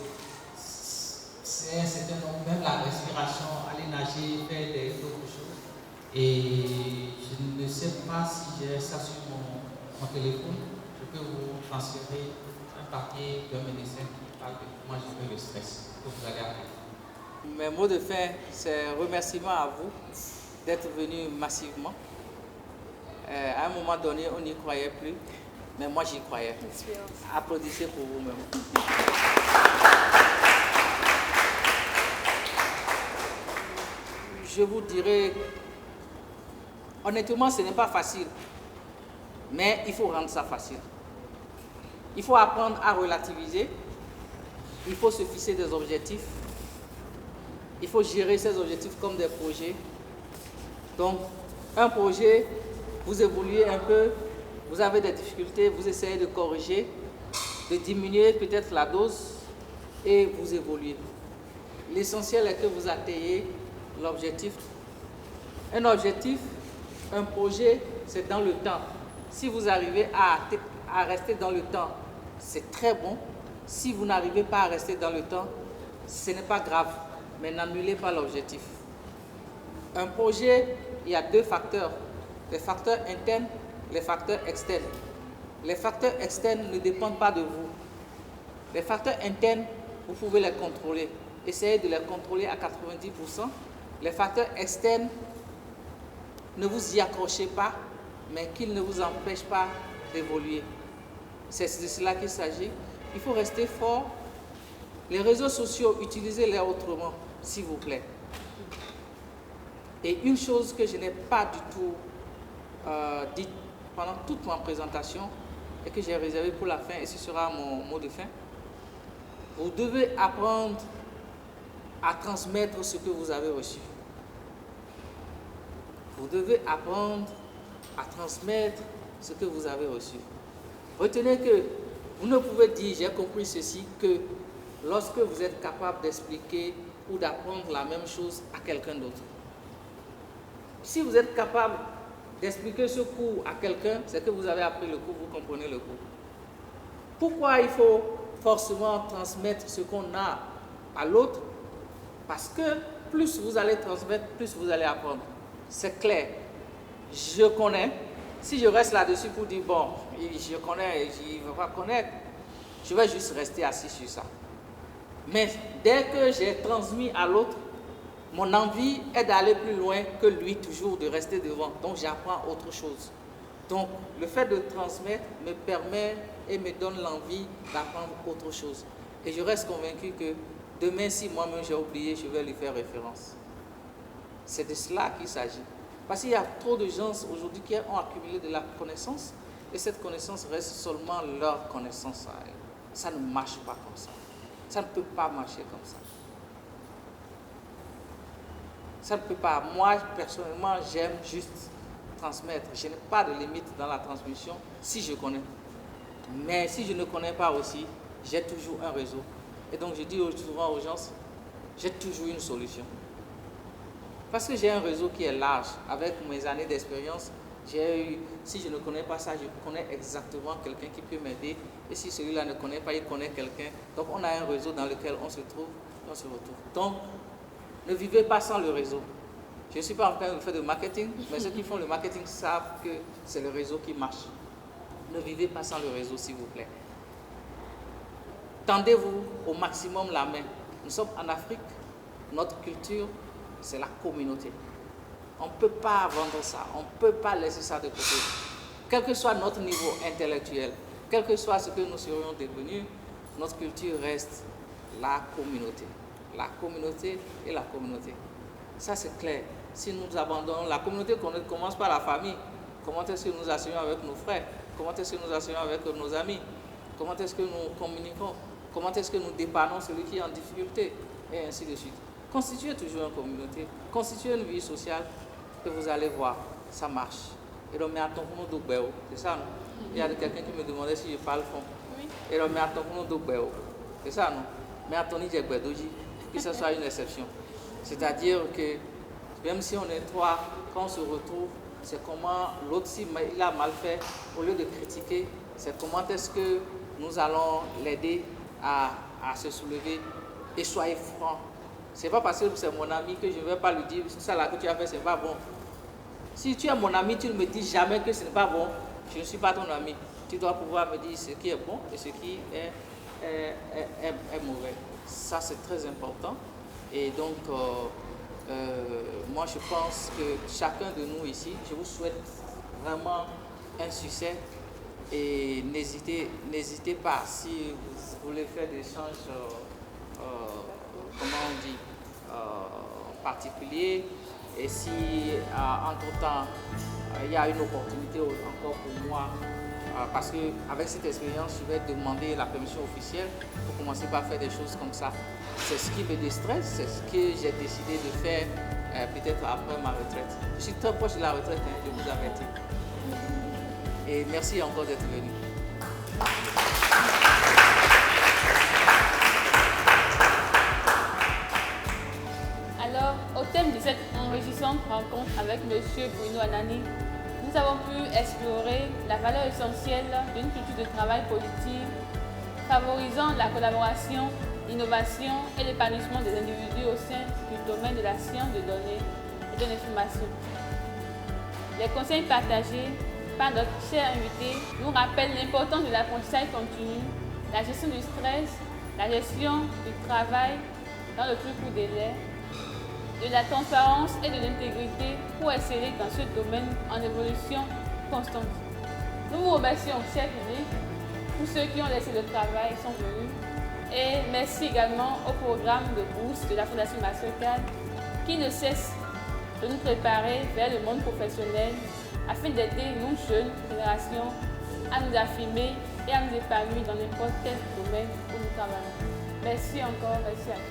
un certain nombre, même la respiration, aller nager, faire d'autres choses. Et je ne sais pas si j'ai ça sur mon téléphone, je peux vous transférer un papier d'un médecin qui parle de comment gérer le stress que vous allez appeler. Mes mots de fin, c'est remerciement à vous d'être venus massivement. À un moment donné, on n'y croyait plus, mais moi j'y croyais. Applaudissez pour vous-même. Je vous dirais, honnêtement, ce n'est pas facile, mais il faut rendre ça facile. Il faut apprendre à relativiser, il faut se fixer des objectifs, il faut gérer ces objectifs comme des projets. Donc, un projet, vous évoluez un peu, vous avez des difficultés, vous essayez de corriger, de diminuer peut-être la dose et vous évoluez. L'essentiel est que vous atteignez l'objectif. Un objectif, un projet, c'est dans le temps. Si vous arrivez à rester dans le temps, c'est très bon. Si vous n'arrivez pas à rester dans le temps, ce n'est pas grave, mais n'annulez pas l'objectif. Un projet, il y a deux facteurs, les facteurs internes, les facteurs externes. Les facteurs externes ne dépendent pas de vous. Les facteurs internes, vous pouvez les contrôler. Essayez de les contrôler à 90%. Les facteurs externes, ne vous y accrochez pas, mais qu'ils ne vous empêchent pas d'évoluer. C'est de cela qu'il s'agit. Il faut rester fort. Les réseaux sociaux, utilisez-les autrement, s'il vous plaît. Et une chose que je n'ai pas du tout dite pendant toute ma présentation et que j'ai réservé pour la fin, et ce sera mon mot de fin, vous devez apprendre à transmettre ce que vous avez reçu. Vous devez apprendre à transmettre ce que vous avez reçu. Retenez que vous ne pouvez dire « j'ai compris ceci » que lorsque vous êtes capable d'expliquer ou d'apprendre la même chose à quelqu'un d'autre. Si vous êtes capable d'expliquer ce cours à quelqu'un, c'est que vous avez appris le cours, vous comprenez le cours. Pourquoi il faut forcément transmettre ce qu'on a à l'autre? Parce que plus vous allez transmettre, plus vous allez apprendre. C'est clair. Je connais. Si je reste là-dessus pour dire, bon, je connais et je ne vais pas connaître, je vais juste rester assis sur ça. Mais dès que j'ai transmis à l'autre, mon envie est d'aller plus loin que lui, toujours de rester devant. Donc j'apprends autre chose. Donc le fait de transmettre me permet et me donne l'envie d'apprendre autre chose. Et je reste convaincu que demain, si moi-même j'ai oublié, je vais lui faire référence. C'est de cela qu'il s'agit. Parce qu'il y a trop de gens aujourd'hui qui ont accumulé de la connaissance et cette connaissance reste seulement leur connaissance à eux. Ça ne marche pas comme ça. Ça ne peut pas marcher comme ça. Ça ne peut pas. Moi, personnellement, j'aime juste transmettre. Je n'ai pas de limite dans la transmission si je connais. Mais si je ne connais pas aussi, j'ai toujours un réseau. Et donc, je dis souvent aux gens, j'ai toujours une solution. Parce que j'ai un réseau qui est large. Avec mes années d'expérience, si je ne connais pas ça, je connais exactement quelqu'un qui peut m'aider. Et si celui-là ne connaît pas, il connaît quelqu'un. Donc, on a un réseau dans lequel on se trouve et on se retrouve. Donc, ne vivez pas sans le réseau. Je ne suis pas en train de faire de marketing, mais ceux qui font le marketing savent que c'est le réseau qui marche. Ne vivez pas sans le réseau, s'il vous plaît. Tendez-vous au maximum la main. Nous sommes en Afrique, notre culture, c'est la communauté. On ne peut pas vendre ça, on ne peut pas laisser ça de côté. Quel que soit notre niveau intellectuel, quel que soit ce que nous serions devenus, notre culture reste la communauté. La communauté et la communauté. Ça c'est clair. Si nous abandonnons la communauté, qu'on ne commence par la famille, comment est-ce que nous asseyons avec nos frères? Comment est-ce que nous asseyons avec nos amis? Comment est-ce que nous communiquons? Comment est-ce que nous dépannons celui qui est en difficulté? Et ainsi de suite. Constituez toujours une communauté, constituez une vie sociale et vous allez voir, ça marche. Et donc, mais attends, c'est ça, non? Il y a quelqu'un qui me demandait si je parle fond. Et donc, mais attends, c'est ça, non? Mais attendez, que ce soit une exception. C'est-à-dire que même si on est trois, quand on se retrouve, c'est comment l'autre, si il a mal fait, au lieu de critiquer, c'est comment est-ce que nous allons l'aider à se soulever. Et soyez francs. Ce n'est pas parce que c'est mon ami que je ne vais pas lui dire ça là que tu as fait, ce n'est pas bon. Si tu es mon ami, tu ne me dis jamais que ce n'est pas bon. Je ne suis pas ton ami. Tu dois pouvoir me dire ce qui est bon et ce qui est mauvais. Ça, c'est très important. Et donc, moi, je pense que chacun de nous ici, je vous souhaite vraiment un succès. Et n'hésitez pas, si vous voulez faire des échanges, comment on dit, particuliers, et si entre-temps, il y a une opportunité encore pour moi, parce qu'avec cette expérience, je vais demander la permission officielle pour commencer par faire des choses comme ça. C'est ce qui me déstresse, c'est ce que j'ai décidé de faire peut-être après ma retraite. Je suis très proche de la retraite, je vous avertis. Et merci encore d'être venu. Alors, au thème de cette enrichissante rencontre avec M. Bruno Anani, nous avons pu explorer la valeur essentielle d'une culture de travail positive, favorisant la collaboration, l'innovation et l'épanouissement des individus au sein du domaine de la science de données et de l'information. Les conseils partagés par notre cher invité nous rappellent l'importance de l'apprentissage continu, la gestion du stress, la gestion du travail dans le plus court délai, de la transparence et de l'intégrité pour exceller dans ce domaine en évolution constante. Nous vous remercions, cher public, tous ceux qui ont laissé le travail sont venus, et merci également au programme de bourse de la Fondation Mastercard qui ne cesse de nous préparer vers le monde professionnel afin d'aider nous, jeunes générations, à nous affirmer et à nous épanouir dans n'importe quel domaine où nous travaillons. Merci encore, merci à tous.